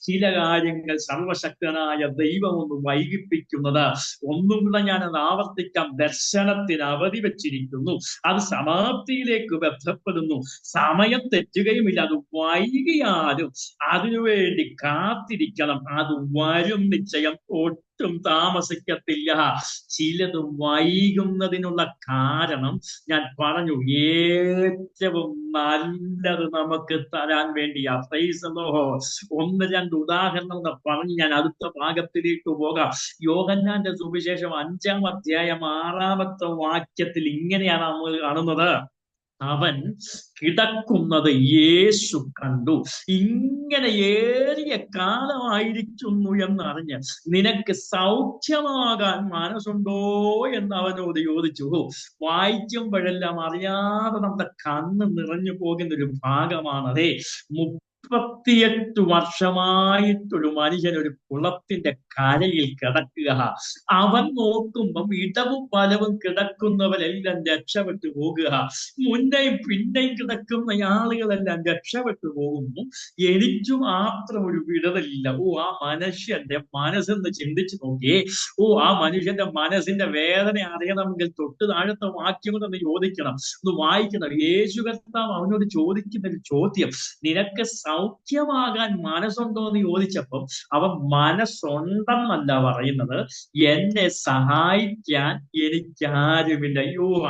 ചില കാര്യങ്ങൾ സർവശക്തനായ ദൈവം ഒന്ന് വൈകിപ്പിക്കുന്നത്. ഒന്നും കൂടെ ഞാനത് ആവർത്തിക്കാം. ദർശനത്തിന് അവധി വെച്ചിരിക്കുന്നു, അത് സമാപ്തിയിലേക്ക് ബന്ധപ്പെടുന്നു. സമയം തെറ്റുകയുമില്ല. അത് വൈകിയാലും അതിനുവേണ്ടി കാത്തിരിക്കണം. അത് വരും നിശ്ചയം, ഒട്ടും താമസിക്കത്തില്ല. ചിലത് വൈകുന്നതിനുള്ള കാരണം ഞാൻ പറഞ്ഞു, ഏറ്റവും നല്ലത് നമുക്ക് തരാൻ വേണ്ടിയാ. Praise the Lord. 1-2 ഉദാഹരണങ്ങൾ പറഞ്ഞ് ഞാൻ അടുത്ത ഭാഗത്തിലേക്ക് പോകാം. യോഹന്നാന്റെ സുവിശേഷം 5-ാം അധ്യായം 6-ാമത്തെ വാക്യത്തിൽ ഇങ്ങനെയാണ് നമ്മൾ കാണുന്നത്. അവൻ കിടക്കുന്നത് യേശു കണ്ടു. ഇങ്ങനെ ഏറിയ കാലമായിരിക്കുന്നു എന്നറിഞ്ഞ് നിനക്ക് സൗഖ്യമാകാൻ മനസ്സുണ്ടോ എന്ന് അവനോട് ചോദിച്ചു. വായിക്കുമ്പോഴെല്ലാം അറിയാതെ നമ്മുടെ കണ്ണ് നിറഞ്ഞു പോകുന്ന ഒരു ഭാഗമാണതേ. വർഷമായിട്ടൊരു മനുഷ്യൻ ഒരു കുളത്തിന്റെ കരയിൽ കിടക്കുക. അവൻ നോക്കുമ്പം ഇടവും വലവും കിടക്കുന്നവരെല്ലാം രക്ഷപ്പെട്ടു പോകുക. മുന്നേയും പിന്നെയും കിടക്കുന്ന ആളുകളെല്ലാം രക്ഷപ്പെട്ടു പോകുന്നു. എനിക്ക് മാത്രം ഒരു വിടുതലില്ല. ആ മനുഷ്യന്റെ മനസ്സെന്ന് ചിന്തിച്ചു നോക്കിയേ. ആ മനുഷ്യന്റെ മനസ്സിന്റെ വേദന അറിയണമെങ്കിൽ തൊട്ട് താഴത്തെ വാക്യം കൊണ്ടൊന്ന് ചോദിക്കണം, ഒന്ന് വായിക്കണം. യേശു കർത്താവ് അവനോട് ചോദിക്കുന്ന ഒരു ചോദ്യം, നിനക്ക് സൗഖ്യമാകാൻ മനസ്സുണ്ടോ എന്ന് ചോദിച്ചപ്പം അവൻ മനസ്സുണ്ടെന്നല്ല പറയുന്നത്, എന്നെ സഹായിക്കാൻ എനിക്കാരുമില്ല.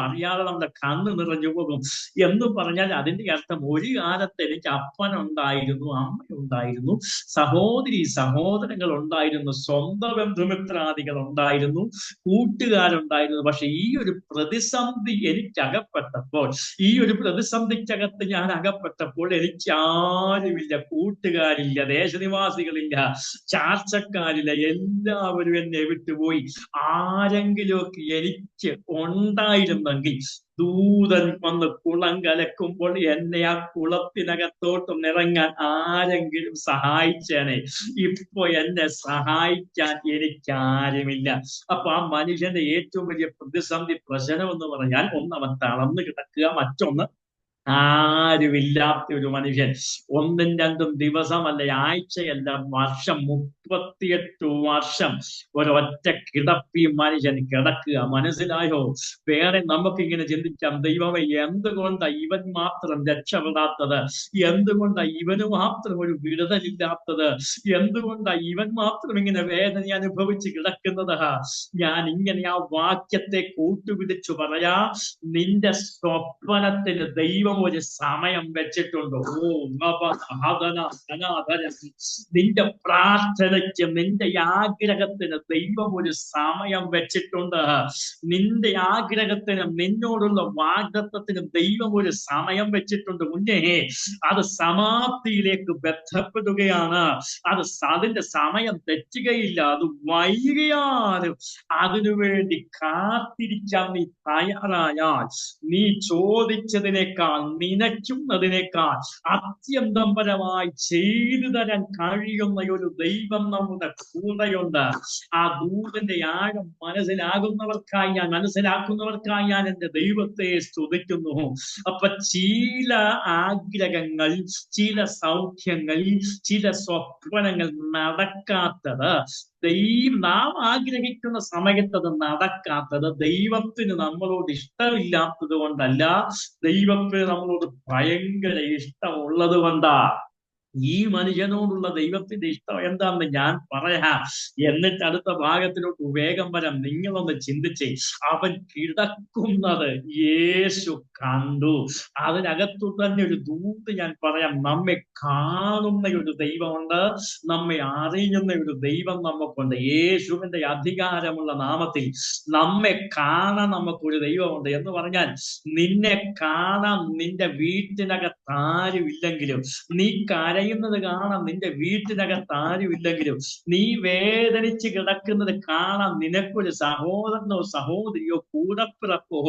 അറിയാതെ നമ്മുടെ കണ്ണ് നിറഞ്ഞു പോകും. എന്ന് പറഞ്ഞാൽ അതിന്റെ അർത്ഥം, ഒരു കാലത്ത് എനിക്ക് അപ്പനുണ്ടായിരുന്നു, അമ്മയുണ്ടായിരുന്നു, സഹോദരി സഹോദരങ്ങൾ ഉണ്ടായിരുന്നു, സ്വന്തം ബന്ധുമിത്രാദികൾ ഉണ്ടായിരുന്നു, കൂട്ടുകാരുണ്ടായിരുന്നു. പക്ഷെ ഈ ഒരു പ്രതിസന്ധി എനിക്ക് അകപ്പെട്ടപ്പോൾ, ഈ ഒരു പ്രതിസന്ധിക്കകത്ത് ഞാൻ അകപ്പെട്ടപ്പോൾ എനിക്ക് ആരുമില്ല, കൂട്ടുകാരില്ല, ദേശനിവാസികളില്ല, ചാർച്ചക്കാരില്ല, എല്ലാവരും എന്നെ വിട്ടുപോയി. ആരെങ്കിലുമൊക്കെ എനിക്ക് ഉണ്ടായിരുന്നെങ്കിൽ ദൂതൻ വന്ന് കുളം കലക്കുമ്പോൾ എന്നെ ആ കുളത്തിനകത്തോട്ടും ഇറങ്ങാൻ ആരെങ്കിലും സഹായിച്ചേനെ. ഇപ്പൊ എന്നെ സഹായിക്കാൻ എനിക്കാരുമില്ല. അപ്പൊ ആ മനുഷ്യന്റെ ഏറ്റവും വലിയ പ്രതിസന്ധി പ്രശ്നം എന്ന് പറഞ്ഞാൽ, ഒന്ന് അവൻ തളർന്നു കിടക്കുക, മറ്റൊന്ന് ആരുമില്ലാത്ത ഒരു മനുഷ്യൻ. ഒന്നും രണ്ടും ദിവസമല്ല, ആഴ്ചയല്ല, വർഷം, 38 വർഷം ഒരൊറ്റ കിടപ്പി മനുഷ്യൻ കിടക്കുക. മനസ്സിലായോ? വേറെ നമുക്കിങ്ങനെ ചിന്തിക്കാം, ദൈവമേ എന്തുകൊണ്ടാ ഇവൻ മാത്രം രക്ഷപ്പെടാത്തത്, എന്തുകൊണ്ടാ ഇവന് മാത്രം ഒരു വിടുതലില്ലാത്തത്, എന്തുകൊണ്ടാ ഇവൻ മാത്രം ഇങ്ങനെ വേദന അനുഭവിച്ച് കിടക്കുന്നത്? ഞാൻ ഇങ്ങനെ ആ വാക്യത്തെ കൂട്ടുപിടിച്ചു പറയാ, നിന്റെ സ്വപ്നത്തിന് ദൈവം ഒരു സമയം വെച്ചിട്ടുണ്ട്. നിന്റെ പ്രാർത്ഥനയ്ക്ക്, നിന്റെ ആഗ്രഹത്തിന് ദൈവം ഒരു സമയം വെച്ചിട്ടുണ്ട്. നിന്റെ ആഗ്രഹത്തിനും നിന്നോടുള്ള വാഗ്ദത്തത്തിനും ദൈവം ഒരു സമയം വെച്ചിട്ടുണ്ട്. മുന്നേ അത് സമാപ്തിയിലേക്ക് ബന്ധപ്പെടുകയാണ്. അതിന്റെ സമയം തെറ്റുകയില്ല. അത് വൈകിയാലും അതിനുവേണ്ടി കാത്തിരിക്കാൻ നീ തയ്യാറായാൽ, നീ ചോദിച്ചതിനേക്കാൾ, നനയ്ക്കുന്നതിനേക്കാൾ അത്യന്തം പരമായി ചെയ്തു തരാൻ കഴിയുന്ന ഒരു ദൈവം നമ്മുടെ കൂടെയുണ്ട്. ആ ദൂതന്റെ ആഴം മനസ്സിലാക്കുന്നവർക്കായി ഞാൻ എന്റെ ദൈവത്തെ സ്തുതിക്കുന്നു. അപ്പൊ ചില ആഗ്രഹങ്ങൾ, ചില സൗഖ്യങ്ങൾ, ചില സ്വപ്നങ്ങൾ നടക്കാത്തത്, നാം ആഗ്രഹിക്കുന്ന സമയത്ത് അത് നടക്കാത്തത് ദൈവത്തിന് നമ്മളോട് ഇഷ്ടമില്ലാത്തത് കൊണ്ടല്ല, ദൈവത്തിന് നമ്മളോട് ഭയങ്കര ഇഷ്ടമുള്ളത് കൊണ്ടാ. ഈ മനുഷ്യനോടുള്ള ദൈവത്തിന്റെ ഇഷ്ടം എന്താണെന്ന് ഞാൻ പറയാം, എന്നിട്ട് അടുത്ത ഭാഗത്തിലോട്ട് വേഗം വരാം. നിങ്ങളൊന്ന് ചിന്തിച്ചേ. അവൻ കിടക്കുന്നത് യേശു കണ്ടു. അതിനകത്തു തന്നെ ഒരു ദൂത് ഞാൻ പറയാം. നമ്മെ കാണുന്ന ഒരു ദൈവമുണ്ട്, നമ്മെ അറിയുന്ന ഒരു ദൈവം നമുക്കുണ്ട്. യേശുവിന്റെ അധികാരമുള്ള നാമത്തിൽ നമ്മെ കാണാൻ നമുക്കൊരു ദൈവമുണ്ട്. എന്ന് പറഞ്ഞാൽ, നിന്നെ കാണാൻ നിന്റെ വീട്ടിനകത്ത് ആരുമില്ലെങ്കിലും, നീ കരയുന്നത് കാണാൻ നിന്റെ വീട്ടിനകത്ത് ആരുമില്ലെങ്കിലും, നീ വേദനിച്ച് കിടക്കുന്നത് കാണാൻ നിനക്കൊരു സഹോദരനോ സഹോദരിയോ കൂടപ്പിറപ്പോ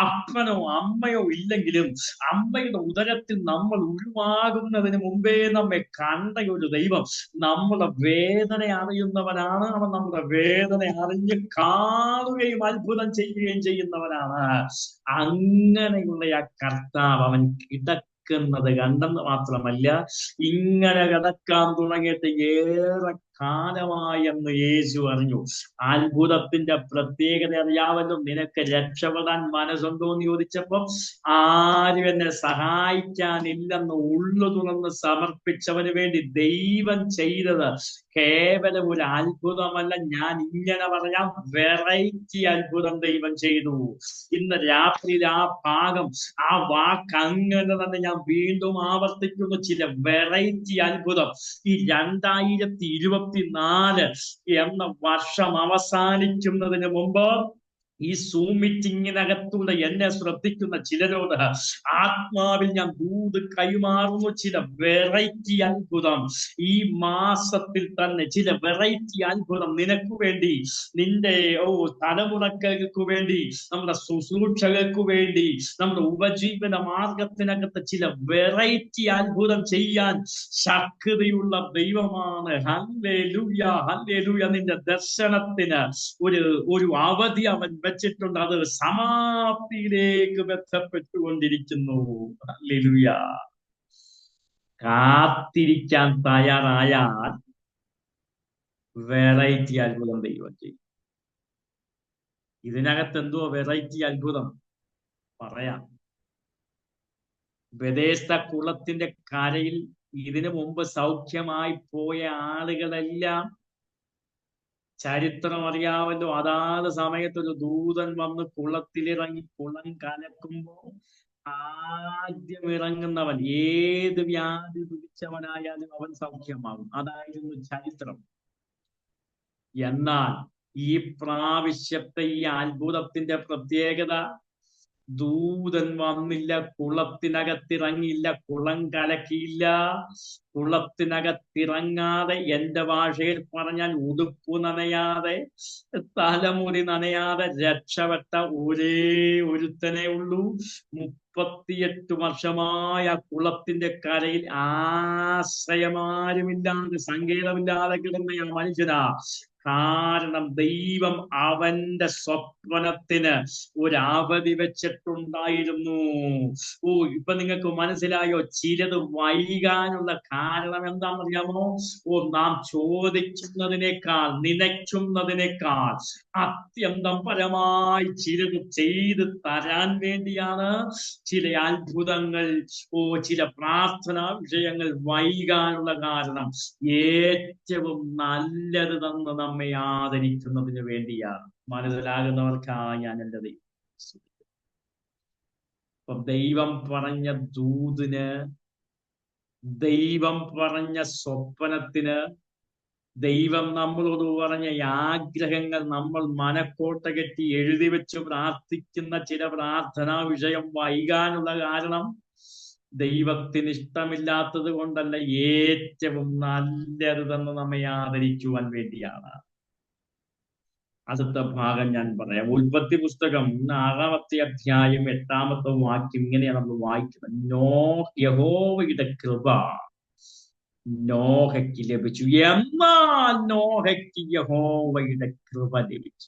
അപ്പനോ അമ്മയോ ഇല്ലെങ്കിലും, അമ്മയുടെ ഉദരത്തിൽ നമ്മൾ ഉരുവാകുന്നതിന് മുമ്പേ നമ്മെ കണ്ട ഒരു ദൈവം, നമ്മുടെ വേദന അറിയുന്നവനാണ്. അവൻ നമ്മുടെ വേദന അറിഞ്ഞ് കാണുകയും അത്ഭുതം ചെയ്യുകയും ചെയ്യുന്നവനാണ്. അങ്ങനെയുള്ള ആ കർത്താവ് അവൻ കിടക്കുന്നത് കണ്ടെന്ന് മാത്രമല്ല, ഇങ്ങനെ കിടക്കാൻ തുടങ്ങിയിട്ട് ഏറെ കാലമായെന്ന് യേശു അറിഞ്ഞു. അത്ഭുതത്തിന്റെ പ്രത്യേകത അറിയാമല്ലോ. നിനക്ക് രക്ഷപ്പെടാൻ മനസ്സുണ്ടോ എന്ന് ചോദിച്ചപ്പം, ആരും എന്നെ സഹായിക്കാനില്ലെന്ന് ഉള്ളു തുറന്ന് സമർപ്പിച്ചവന് വേണ്ടി ദൈവം ചെയ്തത് കേവലം ഒരു അത്ഭുതമല്ല. ഞാൻ ഇങ്ങനെ പറയാം, വെറൈറ്റി അത്ഭുതം ദൈവം ചെയ്തു. ഇന്ന് രാത്രിയിൽ ആ ഭാഗം, ആ വാക്ക് അങ്ങനെ തന്നെ ഞാൻ വീണ്ടും ആവർത്തിക്കുന്നു. ചില വെറൈറ്റി അത്ഭുതം ഈ 2024 എന്ന വർഷം അവസാനിക്കുന്നതിന് മുമ്പ് ഈ സൂം മീറ്റിങ്ങിനകത്തൂടെ എന്നെ ശ്രദ്ധിക്കുന്ന ചിലരോട് ആത്മാവിൽ ഞാൻ ദൂത് കൈമാറുന്നു. ചില വെറൈറ്റി അത്ഭുതം ഈ മാസത്തിൽ തന്നെ, ചില വെറൈറ്റി അത്ഭുതം നിനക്ക് വേണ്ടി, നിന്റെ തലമുറകൾക്ക് വേണ്ടി, നമ്മുടെ ശുശ്രൂഷകൾക്ക് വേണ്ടി, നമ്മുടെ ഉപജീവന മാർഗത്തിനകത്ത് ചില വെറൈറ്റി അത്ഭുതം ചെയ്യാൻ ശക്തിയുള്ള ദൈവമാണ്. Hallelujah, hallelujah. നിന്റെ ദർശനത്തിന് ഒരു അവധി അവൻ വെച്ചിട്ടുണ്ട്. അത് സമാപ്തിയിലേക്ക് ബന്ധപ്പെട്ടുകൊണ്ടിരിക്കുന്നു. ഹല്ലേലൂയ. കാത്തിരിക്കാൻ തയ്യാറായാൽ വെറൈറ്റി അത്ഭുതം ദൈവം ചെയ്യും. ഇതിനകത്ത് എന്തോ വെറൈറ്റി അത്ഭുതം പറയാം. ബെഥേസ്ദ കുളത്തിന്റെ കരയിൽ ഇതിനു മുമ്പ് സൗഖ്യമായി പോയ ആളുകളെല്ലാം ചരിത്രം അറിയാമല്ലോ. അതാത് സമയത്തൊരു ദൂതൻ വന്ന് കുളത്തിലിറങ്ങി കുളം കലക്കുമ്പോ ആദ്യം ഇറങ്ങുന്നവൻ ഏത് വ്യാധി പിടിച്ചവനായാലും അവൻ സൗഖ്യമാകും. അതായിരുന്നു ചരിത്രം. എന്നാൽ ഈ പ്രാവശ്യത്തെ ഈ അത്ഭുതത്തിന്റെ പ്രത്യേകത, ദൂതൻ വന്നില്ല, കുളത്തിനകത്തിറങ്ങിയില്ല, കുളം കലക്കിയില്ല. കുളത്തിനകത്തിറങ്ങാതെ, എന്റെ ഭാഷയിൽ പറഞ്ഞാൽ ഉടുപ്പ് നനയാതെ, തലമുടി നനയാതെ രക്ഷപ്പെട്ട ഒരേ ഒരുത്തനേ ഉള്ളൂ. 38 വർഷമായ കുളത്തിന്റെ കരയിൽ ആശ്രയമാരുമില്ലാതെ, സങ്കേതമില്ലാതെ കിടന്ന ആ മനുഷ്യനാ. കാരണം ദൈവം അവന്റെ സ്വപ്നത്തിന് ഒരവധി വെച്ചിട്ടുണ്ടായിരുന്നു. ഇപ്പൊ നിങ്ങൾക്ക് മനസ്സിലായോ? ചിലത് വൈകാനുള്ള കാരണം എന്താണെന്നറിയാമോ? നാം ചോദിക്കുന്നതിനേക്കാൾ, നനയ്ക്കുന്നതിനേക്കാൾ അത്യന്തം പരമായി ചിലത് ചെയ്ത് തരാൻ വേണ്ടിയാണ് ചില അത്ഭുതങ്ങൾ, ചില പ്രാർത്ഥനാ വിഷയങ്ങൾ വൈകാനുള്ള കാരണം ഏറ്റവും നല്ലത് തന്ന് നമ്മെ ആദരിക്കുന്നതിന് വേണ്ടിയാണ്. മനസ്സിലാകുന്നവർക്കാണ് ഞാൻ എൻ്റെ ദൈവം. അപ്പൊ ദൈവം പറഞ്ഞ ദൂതിന്, ദൈവം പറഞ്ഞ സ്വപ്നത്തിന്, ദൈവം നമ്മളോട് പറഞ്ഞ ആഗ്രഹങ്ങൾ നമ്മൾ മനക്കോട്ട കെട്ടി എഴുതി വെച്ച് പ്രാർത്ഥിക്കുന്ന ചില പ്രാർത്ഥനാ വിഷയം വൈകാനുള്ള കാരണം ദൈവത്തിന് ഇഷ്ടമില്ലാത്തത് കൊണ്ടല്ല, ഏറ്റവും നല്ലതെന്ന് നമ്മെ ആദരിക്കുവാൻ വേണ്ടിയാണ്. അടുത്ത ഭാഗം ഞാൻ പറയാം. ഉൽപ്പത്തി പുസ്തകം 6-ാമത്തെ അധ്യായം 8-ാമത്തെ വാക്യം ഇങ്ങനെയാണ് നമ്മൾ വായിക്കുന്നത്. യഹോവയുടെ കൃപ നോഹയ്ക്ക് ലഭിച്ചു. എന്നാൽ നോഹയ്ക്ക് യഹോവയുടെ കൃപ ലഭിച്ചു.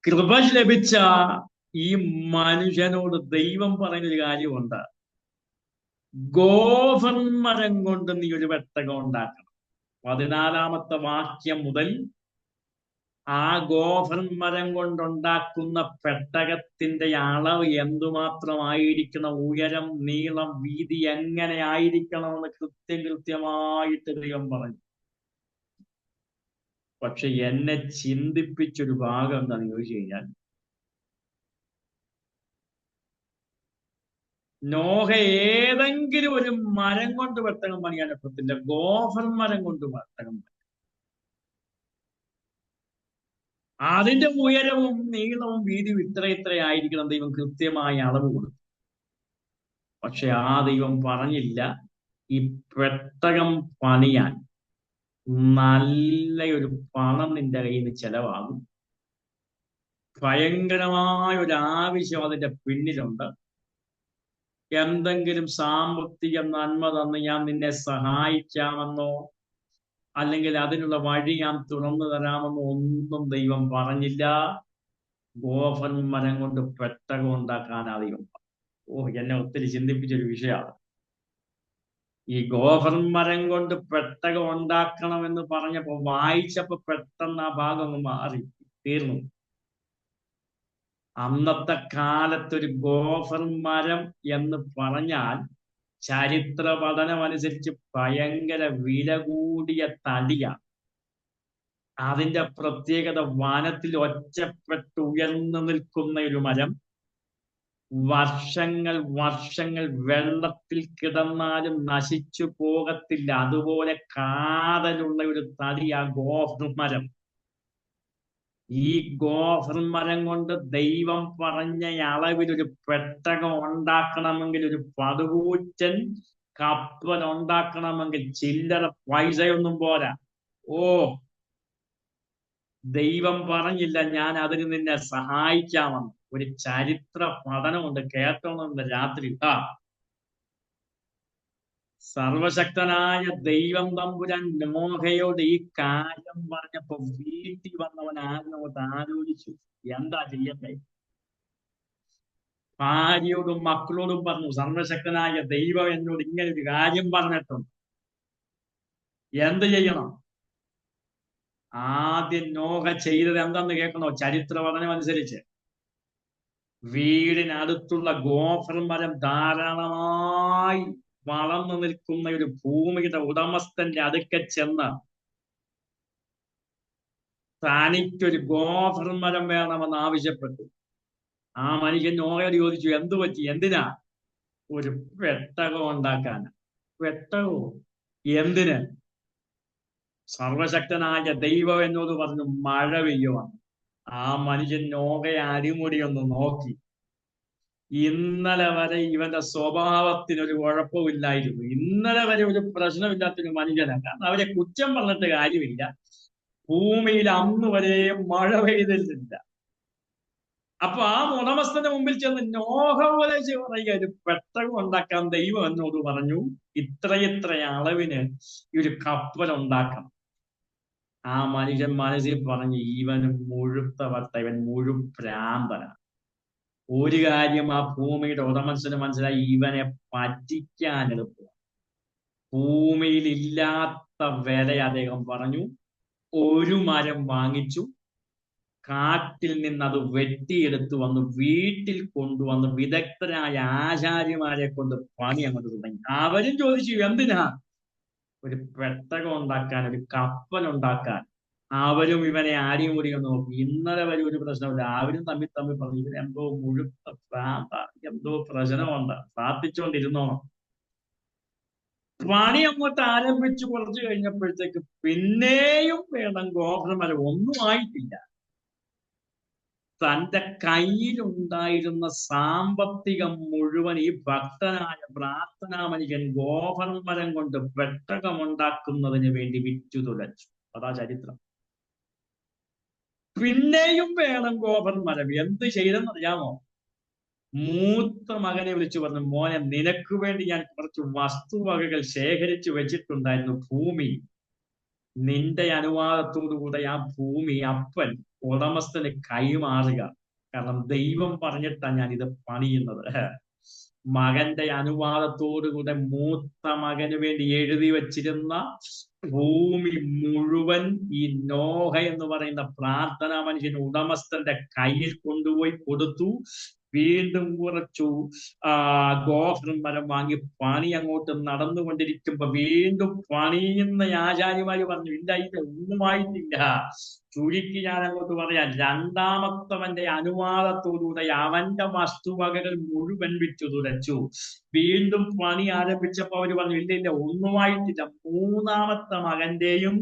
കൃപ ലഭിച്ച ഈ മനുഷ്യനോട് ദൈവം പറയുന്നൊരു കാര്യമുണ്ട്. ഗോഫർ മരം കൊണ്ട് നീ ഒരു പെട്ടകം ഉണ്ടാക്കണം. 14-ാമത്തെ വാക്യം മുതൽ ആ ഗോഫർ മരം കൊണ്ടുണ്ടാക്കുന്ന പെട്ടകത്തിന്റെ അളവ് എന്തുമാത്രമായിരിക്കണം, ഉയരം, നീളം, വീതി എങ്ങനെ ആയിരിക്കണമെന്ന് കൃത്യമായിട്ട് ദൈവം പറഞ്ഞു. പക്ഷെ എന്നെ ചിന്തിപ്പിച്ചൊരു ഭാഗം എന്താണെന്ന് ചോദിച്ചു കഴിഞ്ഞാൽ, നോഹ ഏതെങ്കിലും ഒരു മരം കൊണ്ട് പെട്ടകം പണിയാൻ ഒക്കത്തില്ല, ഗോഫർ മരം കൊണ്ട് പെട്ടകം പണി. അതിന്റെ ഉയരവും നീളവും വീതിയും ഇത്ര ആയിരിക്കണം ദൈവം കൃത്യമായ അളവ് കൊടുത്തു. പക്ഷെ ആ ദൈവം പറഞ്ഞില്ല, ഈ പെട്ടകം പണിയാൻ നല്ലൊരു പണം നിന്റെ കയ്യിൽ നിന്ന് ചെലവാകും, ഭയങ്കരമായ ഒരു ആവശ്യം അതിന്റെ പിന്നിലുണ്ട്, എന്തെങ്കിലും സാമ്പത്തിക നന്മ തന്ന് ഞാൻ നിന്നെ സഹായിക്കാമെന്നോ അല്ലെങ്കിൽ അതിനുള്ള വഴി ഞാൻ തുറന്നു തരാമെന്നോ ഒന്നും ദൈവം പറഞ്ഞില്ല. ഗോഫർ മരം കൊണ്ട് പെട്ടകം ഉണ്ടാക്കാനാ ദൈവം. എന്നെ ഒത്തിരി ചിന്തിപ്പിച്ചൊരു വിഷയമാണ്. ഈ ഗോഫർ മരം കൊണ്ട് പെട്ടകം ഉണ്ടാക്കണമെന്ന് പറഞ്ഞപ്പോ വായിച്ചപ്പോ പെട്ടെന്ന് ആ ഭാഗം മാറി തീർന്നു. അന്നത്തെ കാലത്തൊരു ഗോഫർ മരം എന്ന് പറഞ്ഞാൽ ചരിത്ര പഠനം അനുസരിച്ച് ഭയങ്കര വില കൂടിയ തടിയാണ്. അതിന്റെ പ്രത്യേകത, വനത്തിൽ ഒറ്റപ്പെട്ട് ഉയർന്നു നിൽക്കുന്ന ഒരു മരം, വർഷങ്ങൾ വെള്ളത്തിൽ കിടന്നാലും നശിച്ചു പോകത്തില്ല. അതുപോലെ കാതലുള്ള ഒരു തടി ആ ഗോഫർ മരം. ഈ ഗോഫർ മരം കൊണ്ട് ദൈവം പറഞ്ഞ അളവിൽ ഒരു പെട്ടകം ഉണ്ടാക്കണമെങ്കിൽ, ഒരു പടുകൂറ്റൻ കപ്പൽ ഉണ്ടാക്കണമെങ്കിൽ ചില്ലറ പൈസയൊന്നും പോരാ. ഓ, ദൈവം പറഞ്ഞില്ല ഞാൻ അതിന് നിന്നെ സഹായിക്കാമെന്ന്. ഒരു ചരിത്ര പഠനമുണ്ട്, കേട്ടോണെന്ന് രാത്രി. സർവശക്തനായ ദൈവം തമ്പുരാൻ നോഹയോട് ഈ കാര്യം പറഞ്ഞപ്പോ വീട്ടിൽ വന്നവൻ ആരോട് ആലോചിച്ചു എന്താ ചെയ്യണ്ടേ. ഭാര്യയോടും മക്കളോടും പറഞ്ഞു, സർവശക്തനായ ദൈവം എന്നോട് ഇങ്ങനെ ഒരു കാര്യം പറഞ്ഞിട്ടുണ്ട്, എന്ത് ചെയ്യണം? ആദ്യം നോഹ ചെയ്തത് എന്തെന്ന് കേൾക്കണോ? ചരിത്ര പഠനം അനുസരിച്ച് വീടിനടുത്തുള്ള ഗോഫർ മരം ധാരാളമായി വളർന്നു നിൽക്കുന്ന ഒരു ഭൂമിയുടെ ഉടമസ്ഥന്റെ അടുക്കൽ ചെന്ന് തനിക്കൊരു ഗോഫർ മരം വേണമെന്ന് ആവശ്യപ്പെട്ടു. ആ മനുഷ്യൻ നോഹയോട് ചോദിച്ചു, എന്തു പറ്റി, എന്തിനാ? ഒരു പെട്ടകം ഉണ്ടാക്കാൻ. പെട്ടകോ? എന്തിന്? സർവശക്തനായ ദൈവം എന്നോട് പറഞ്ഞു മഴ പെയ്യുവാണ്. ആ മനുഷ്യൻ നോഹയെ അടിമുടി ഒന്ന് നോക്കി. ഇന്നലെ വരെ ഇവന്റെ സ്വഭാവത്തിനൊരു കുഴപ്പമില്ലായിരുന്നു. ഇന്നലെ വരെ ഒരു പ്രശ്നമില്ലാത്തൊരു മനുഷ്യനല്ല. അവരെ കുറ്റം പറഞ്ഞിട്ട് കാര്യമില്ല. ഭൂമിയിൽ അന്ന് വരെ മഴ പെയ്തിട്ടില്ല. അപ്പൊ ആ ഉടമസ്ഥന്റെ മുമ്പിൽ ചെന്ന് നോഹ ഉപദേശിച്ച് പറയുക, ഒരു പെട്ടകം ഉണ്ടാക്കാൻ ദൈവം എന്നോട് പറഞ്ഞു, ഇത്രയിത്ര അളവിന് ഈ ഒരു കപ്പൽ ഉണ്ടാക്കണം. ആ മനുഷ്യൻ മനസ്സിൽ പറഞ്ഞു, ഇവന് മുഴുത്ത വട്ട, ഇവൻ മുഴുപ്രാന്തനാണ്. ഒരു കാര്യം ആ ഭൂമിയുടെ ഉടമസ്ഥന് മനസ്സിലായി, ഇവനെ പറ്റിക്കാൻ എളുപ്പമാണ്. ഭൂമിയിൽ ഇല്ലാത്ത വില അദ്ദേഹം പറഞ്ഞു. ഒരു മരം വാങ്ങിച്ചു, കാട്ടിൽ നിന്ന് അത് വെട്ടിയെടുത്തു വന്ന് വീട്ടിൽ കൊണ്ടുവന്ന് വിദഗ്ധരായ ആചാര്യമാരെ കൊണ്ട് പണി അങ്ങോട്ട് തുടങ്ങി. അവരും ചോദിച്ചു, എന്തിനാ? ഒരു പെട്ടകം ഉണ്ടാക്കാൻ, ഒരു കപ്പൽ ഉണ്ടാക്കാൻ. അവരും ഇവനെ ആരെയും കൂടി ഒന്ന് നോക്കി. ഇന്നലെ വരെ ഒരു പ്രശ്നമില്ല. അവരും തമ്മിൽ പറഞ്ഞു, ഇവൻ എന്തോ മുഴുത്ത പ്രാന്ത, എന്തോ പ്രശ്നമുണ്ട്, പ്രാർത്ഥിച്ചുകൊണ്ടിരുന്നോണം. പണി അങ്ങോട്ട് ആരംഭിച്ചു. കുറച്ചു കഴിഞ്ഞപ്പോഴത്തേക്ക് പിന്നെയും വേണം ഗോപുരം വരെ. ഒന്നും ആയിട്ടില്ല. തന്റെ കയ്യിലുണ്ടായിരുന്ന സാമ്പത്തികം മുഴുവൻ ഈ ഭക്തനായ പ്രാർത്ഥനാ മനുഷ്യൻ ഗോപുരം മരം കൊണ്ട് പെട്ടകമുണ്ടാക്കുന്നതിന് വേണ്ടി വിറ്റു തുലച്ചു. അതാ ചരിത്രം. പിന്നെയും വേണം ഗോപുരം മരം. എന്ത് ചെയ്തെന്നറിയാമോ? മൂത്ത മകനെ വിളിച്ചു പറഞ്ഞു, മോനെ, നിനക്ക് വേണ്ടി ഞാൻ കുറച്ച് വസ്തുവകകൾ ശേഖരിച്ചു വെച്ചിട്ടുണ്ടായിരുന്നു. ഭൂമി നിന്റെ അനുവാദത്തോടുകൂടെ ആ ഭൂമി അപ്പൻ ഉടമസ്ഥന് കൈമാറുക. കാരണം ദൈവം പറഞ്ഞിട്ടാണ് ഞാൻ ഇത് പണിയുന്നത്. മകന്റെ അനുവാദത്തോടുകൂടെ മൂത്ത മകന് വേണ്ടി എഴുതി വച്ചിരുന്ന ഭൂമി മുഴുവൻ ഈ നോഹ എന്ന് പറയുന്ന പ്രാർത്ഥനാ മനുഷ്യൻ ഉടമസ്ഥന്റെ കയ്യിൽ കൊണ്ടുപോയി കൊടുത്തു. വീണ്ടും കുറച്ചു ഗോഫർ മരം വാങ്ങി പണി അങ്ങോട്ട് നടന്നുകൊണ്ടിരിക്കുമ്പോ വീണ്ടും പണിയുന്ന ആചാര്യമാര് പറഞ്ഞു, ഇല്ല, ഇത് ഒന്നുമായിട്ടില്ല. ചുരുക്കി ഞാൻ അങ്ങോട്ട് പറയാം, രണ്ടാമത്തവന്റെ അനുവാദത്തോടുകൂടെ അവന്റെ വസ്തുവകകൾ മുഴുവൻ വിറ്റു തുലച്ചു. വീണ്ടും പണി ആരംഭിച്ചപ്പോ അവര് പറഞ്ഞു, ഇല്ല ഇല്ല, ഒന്നുമായിട്ടില്ല. മൂന്നാമത്തെ മകന്റെയും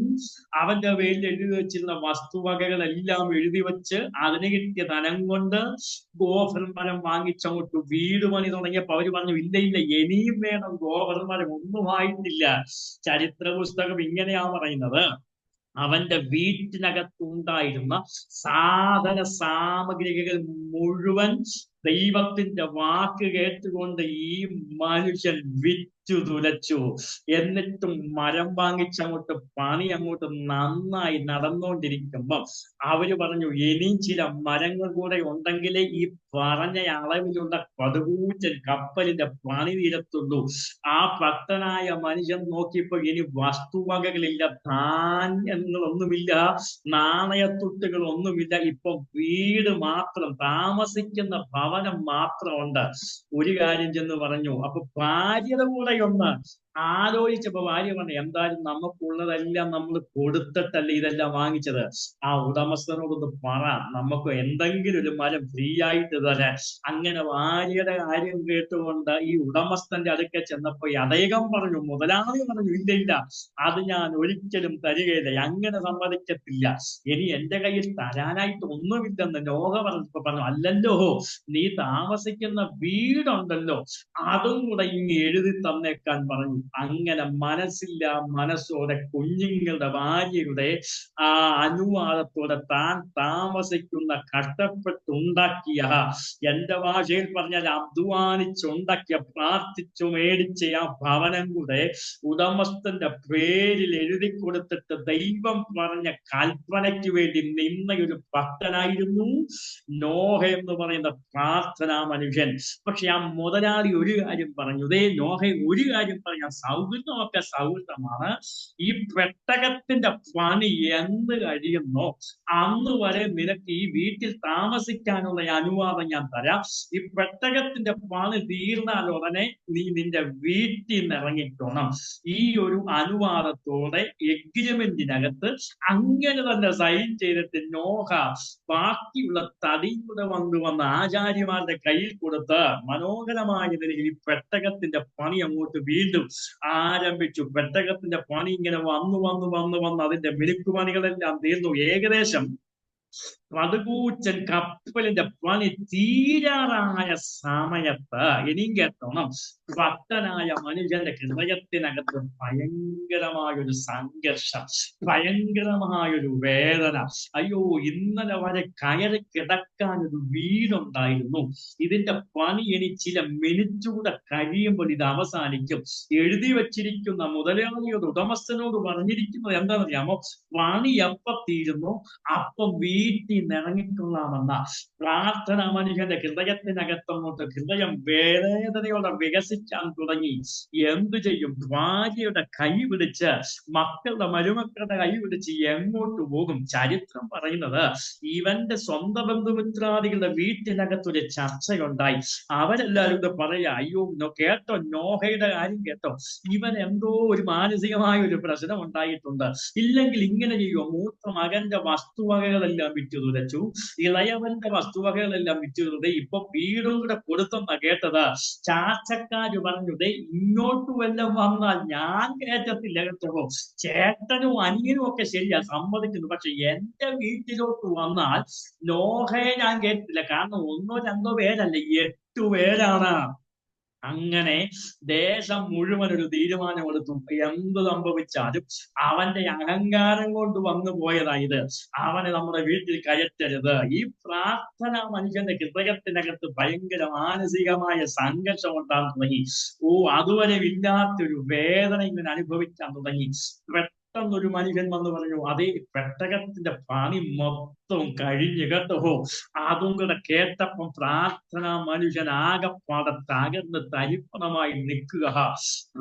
അവന്റെ പേരിൽ എഴുതി വെച്ചിരുന്ന വസ്തുവകകളെല്ലാം എഴുതി വെച്ച് അതിന് കിട്ടിയ ധനം കൊണ്ട് ഗോഫർ മരം വാങ്ങിച്ചങ്ങോട്ട് വീട് പണി തുടങ്ങിയപ്പോ അവര് പറഞ്ഞു, ഇല്ല ഇല്ല, ഇനിയും വേണം ഗോഫർ മരം, ഒന്നുമായിട്ടില്ല. ചരിത്ര പുസ്തകം ഇങ്ങനെയാ പറയുന്നത്, അവന്റെ വീട്ടിനകത്തുണ്ടായിരുന്ന സാധന സാമഗ്രികൾ മുഴുവൻ ദൈവത്തിന്റെ വാക്ക് കേട്ടുകൊണ്ട് ഈ മനുഷ്യൻ വിറ്റു തുലച്ചു. എന്നിട്ടും മരം വാങ്ങിച്ചങ്ങോട്ട് പണി അങ്ങോട്ട് നന്നായി നടന്നുകൊണ്ടിരിക്കുമ്പം അവര് പറഞ്ഞു, ഇനിയും ചില മരങ്ങൾ കൂടെ ഉണ്ടെങ്കിലേ ഈ പറഞ്ഞ അളവിലുള്ള പടുകൂറ്റൻ കപ്പലിന്റെ പണി തീരത്തുള്ളൂ. ആ ഭക്തനായ മനുഷ്യൻ നോക്കിയപ്പോ ഇനി വസ്തുവകകളില്ല, ധാന്യങ്ങളൊന്നുമില്ല, നാണയത്തുട്ടുകൾ ഒന്നുമില്ല. ഇപ്പൊ വീട് മാത്രം, താമസിക്കുന്ന ഭവനം മാത്രമുണ്ട്. ഒരു കാര്യം ചെന്ന് പറഞ്ഞു, അപ്പൊ ഭാര്യയുടെ കൂടെ ഒന്ന് ആലോചിച്ചപ്പോ ഭാര്യ പറഞ്ഞു, എന്തായാലും നമുക്കുള്ളതെല്ലാം നമ്മൾ കൊടുത്തിട്ടല്ലേ ഇതെല്ലാം വാങ്ങിച്ചത്. ആ ഉടമസ്ഥനോടൊന്ന് പറ, നമുക്ക് എന്തെങ്കിലും ഒരു മരം ഫ്രീ ആയിട്ട് തരാൻ. അങ്ങനെ ഭാര്യയുടെ കാര്യം കേട്ടുകൊണ്ട് ഈ ഉടമസ്ഥന്റെ അടുക്കൽ ചെന്നപ്പോ അദ്ദേഹം പറഞ്ഞു, മുതലാളി പറഞ്ഞു, ഇല്ല ഇല്ല, അത് ഞാൻ ഒരിക്കലും തരികയില്ല, അങ്ങനെ സമ്മതിക്കത്തില്ല, ഇനി എന്റെ കയ്യിൽ തരാനായിട്ട് ഒന്നുമില്ലെന്ന് നോഹ പറഞ്ഞപ്പോ പറഞ്ഞു, അല്ലല്ലോ, നീ താമസിക്കുന്ന വീടുണ്ടല്ലോ, അതും കൂടെ ഇങ്ങ് എഴുതി തന്നേക്കാൻ പറഞ്ഞു. അങ്ങനെ മനസ്സില്ല മനസ്സോടെ കുഞ്ഞുങ്ങളുടെ ഭാര്യയുടെ ആ അനുവാദത്തോടെ താൻ താമസിക്കുന്ന കഷ്ടപ്പെട്ടുണ്ടാക്കിയ, എന്റെ ഭാഷയിൽ പറഞ്ഞാൽ അധ്വാനിച്ചുണ്ടാക്കിയ, പ്രാർത്ഥിച്ചു മേടിച്ച ആ ഭവനം കൂടെ ഉടമസ്ഥന്റെ പേരിൽ എഴുതി കൊടുത്തിട്ട് ദൈവം പറഞ്ഞ കൽപ്പനയ്ക്ക് വേണ്ടി നിന്ന ഒരു ഭക്തനായിരുന്നു നോഹ എന്ന് പറയുന്ന പ്രാർത്ഥനാ മനുഷ്യൻ. പക്ഷെ ആ മുതലാളി ഒരു കാര്യം പറഞ്ഞു, നോഹ ഒരു കാര്യം പറഞ്ഞ, സൗഹൃദമൊക്കെ സൗഹൃദമാണ്, ഈ പെട്ടകത്തിന്റെ പണി എന്ന് കഴിയുന്നോ അന്ന് വരെ നിനക്ക് ഈ വീട്ടിൽ താമസിക്കാനുള്ള അനുവാദം ഞാൻ തരാം. ഈ പെട്ടകത്തിന്റെ പണി തീർന്നാൽ ഉടനെ നീ നിന്റെ വീട്ടിൽ നിന്ന് ഇറങ്ങിക്കോണം. ഈ ഒരു അനുവാദത്തോടെ എഗ്രിമെന്റിനകത്ത് അങ്ങനെ തന്നെ സൈൻ ചെയ്തിട്ട് നോഹ ബാക്കിയുള്ള തടിയുടെ വന്ന് ആചാര്യമാരുടെ കയ്യിൽ കൊടുത്ത് മനോഹരമായ നിലയിൽ ഈ പെട്ടകത്തിന്റെ പണി അങ്ങോട്ട് വീണ്ടും ആരംഭിച്ചു. പെട്ടകത്തിന്റെ പണി ഇങ്ങനെ വന്ന് അതിന്റെ മിനുക്കുപണികളെല്ലാം തീർന്നു. ഏകദേശം പടുകൂറ്റൻ കപ്പലിന്റെ പണി തീരാറായ സമയത്ത്, ഇനിയും കേട്ടോണം, ഭക്തനായ മനുഷ്യന്റെ ഹൃദയത്തിനകത്ത് ഭയങ്കരമായൊരു സംഘർഷം, ഭയങ്കരമായൊരു വേദന. അയ്യോ, ഇന്നലെ വരെ കയറി കിടക്കാൻ ഒരു വീടുണ്ടായിരുന്നു, ഇതിന്റെ പണി ഇനി ചില മിനിറ്റുകൂടെ കഴിയുമ്പോൾ ഇത് അവസാനിക്കും. എഴുതി വച്ചിരിക്കുന്ന മുതലാളിയോട്, ഉടമസ്ഥനോട് പറഞ്ഞിരിക്കുന്നത് എന്താണെന്നറിയാമോ, പണി എപ്പ തീരുന്നു അപ്പം വീട്ടിൽ ഇറങ്ങിക്കൊള്ളാമെന്ന. പ്രാർത്ഥന മനുഷ്യന്റെ ഹൃദയത്തിനകത്തങ്ങോട്ട് ഹൃദയം വേദനയോടെ വികസിക്കാൻ തുടങ്ങി. എന്തു ചെയ്യും? ഭാര്യയുടെ കൈ പിടിച്ച്, മക്കളുടെ മരുമക്കളുടെ കൈ പിടിച്ച് എങ്ങോട്ട് പോകും? ചരിത്രം പറയുന്നത് ഇവന്റെ സ്വന്തം ബന്ധുമിത്രാദികളുടെ വീട്ടിനകത്തൊരു ചർച്ചയുണ്ടായി. അവരെല്ലാവരും കൂടെ പറയാ, അയ്യോ കേട്ടോ, നോഹയുടെ കാര്യം കേട്ടോ, ഇവൻ എന്തോ ഒരു മാനസികമായ ഒരു പ്രശ്നം ഉണ്ടായിട്ടുണ്ട്, ഇല്ലെങ്കിൽ ഇങ്ങനെ ചെയ്യുമോ, മൂത്ത മകന്റെ വസ്തുവകകളെല്ലാം വിറ്റു തുലച്ചു, ഇളയവന്റെ വസ്തുവകകളെല്ലാം വിറ്റു തുലച്ചു, ഇപ്പൊ വീടും കൂടെ കൊടുത്തെന്നാ കേട്ടത്. ചാച്ചക്കാര് പറഞ്ഞു, ഇങ്ങോട്ട് വല്ലതും വന്നാൽ ഞാൻ കേട്ടത്തില്ല കേട്ടോ, ചേട്ടനും അനിയനും ഒക്കെ ശരിയാ, സമ്മതിക്കുന്നു, പക്ഷെ എന്റെ വീട്ടിലോട്ട് വന്നാൽ നോഹയെ ഞാൻ കേട്ടില്ല. കാരണം 1 2 പേരല്ല, 8 പേരാണ്. അങ്ങനെ ദേശം മുഴുവൻ ഒരു തീരുമാനമെടുത്തു, എന്ത് സംഭവിച്ചാലും അവന്റെ അഹങ്കാരം കൊണ്ട് വന്നു പോയതായത്, അവനെ നമ്മുടെ വീട്ടിൽ കയറ്റരുത്. ഈ പ്രാർത്ഥന മനുഷ്യന്റെ ഹൃദയത്തിനകത്ത് ഭയങ്കര മാനസികമായ സംഘർഷം ഉണ്ടാകാൻ തുടങ്ങി. അതുവരെ ഇല്ലാത്തൊരു വേദന ഇങ്ങനെ അനുഭവിക്കാൻ തുടങ്ങി. പെട്ടെന്നൊരു മനുഷ്യൻ വന്ന് പറഞ്ഞു, അതേ പെട്ടകത്തിന്റെ പണി മൊത്തം കഴിഞ്ഞു കേട്ടോ. അതും കൂടെ കേട്ടപ്പം പ്രാർത്ഥന മനുഷ്യൻ ആകെപ്പാടെ തകർന്ന് തരിപ്പണമായി നിൽക്കുക.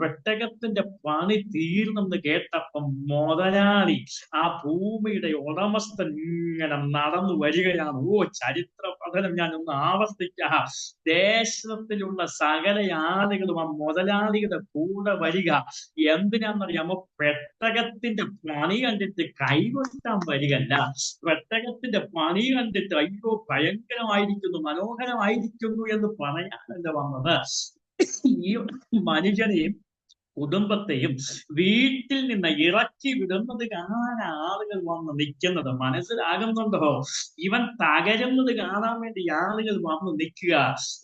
പെട്ടകത്തിന്റെ പണി തീർന്നെന്ന് കേട്ടപ്പം മുതലാളി, ആ ഭൂമിയുടെ ഉടമസ്ഥൻ ഇങ്ങനെ നടന്നു വരികയാണ്. ചരിത്ര പഠനം ഞാനൊന്ന് ആവർത്തിക്കുക. ദേശത്തിലുള്ള സകല ആളുകളും ആ മുതലാളിയുടെ കൂടെ വരിക. എന്തിനാണെന്നറിയാമോ? പെട്ടകത്തിന്റെ പണി കണ്ടിട്ട് കൈകൊട്ടാൻ വരികയല്ല, പെട്ടകത്തിന്റെ പണി കണ്ടിട്ട് അയ്യോ ഭയങ്കരമായിരിക്കുന്നു, മനോഹരമായിരിക്കുന്നു എന്ന് പറയാനല്ല വന്നത്. ഈ മനുഷ്യനെയും കുടുംബത്തെയും വീട്ടിൽ നിന്ന് ഇറക്കി വിടുന്നത് കാണാൻ ആളുകൾ വന്ന് നിൽക്കുന്നത് മനസ്സിലാകുന്നുണ്ടോ? ഇവൻ തകരുന്നത് കാണാൻ വേണ്ടി ആളുകൾ വന്ന് നിൽക്കുക.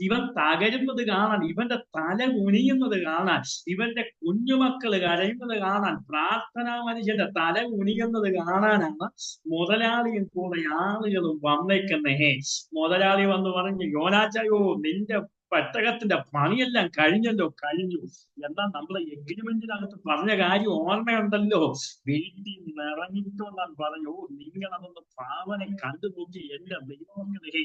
ഇവൻ തകരുന്നത് കാണാൻ, ഇവന്റെ തല കുനിയുന്നത് കാണാൻ, ഇവന്റെ കുഞ്ഞുമക്കൾ കരയുന്നത് കാണാൻ, പ്രാർത്ഥനാ മനുഷ്യന്റെ തല കുനിയുന്നത് കാണാനാണ് മുതലാളിയും കൂടെ ആളുകളും വന്നേക്കുന്നേ. മുതലാളി വന്ന് പറഞ്ഞു, യോനാച്ചായോ, നിന്റെ പെട്ടകത്തിന്റെ പണിയെല്ലാം കഴിഞ്ഞു. എന്നാൽ നമ്മളെ എഗ്രിമെന്റിനകത്ത് പറഞ്ഞ കാര്യം ഓർമ്മയുണ്ടല്ലോ, വീട്ടിൽ നിന്ന് ഇറങ്ങിക്കൊള്ളാൻ പറഞ്ഞു. നിങ്ങൾ അതൊന്ന് പാവനെ കണ്ടു നോക്കി. എന്റെ ദൈവമേ,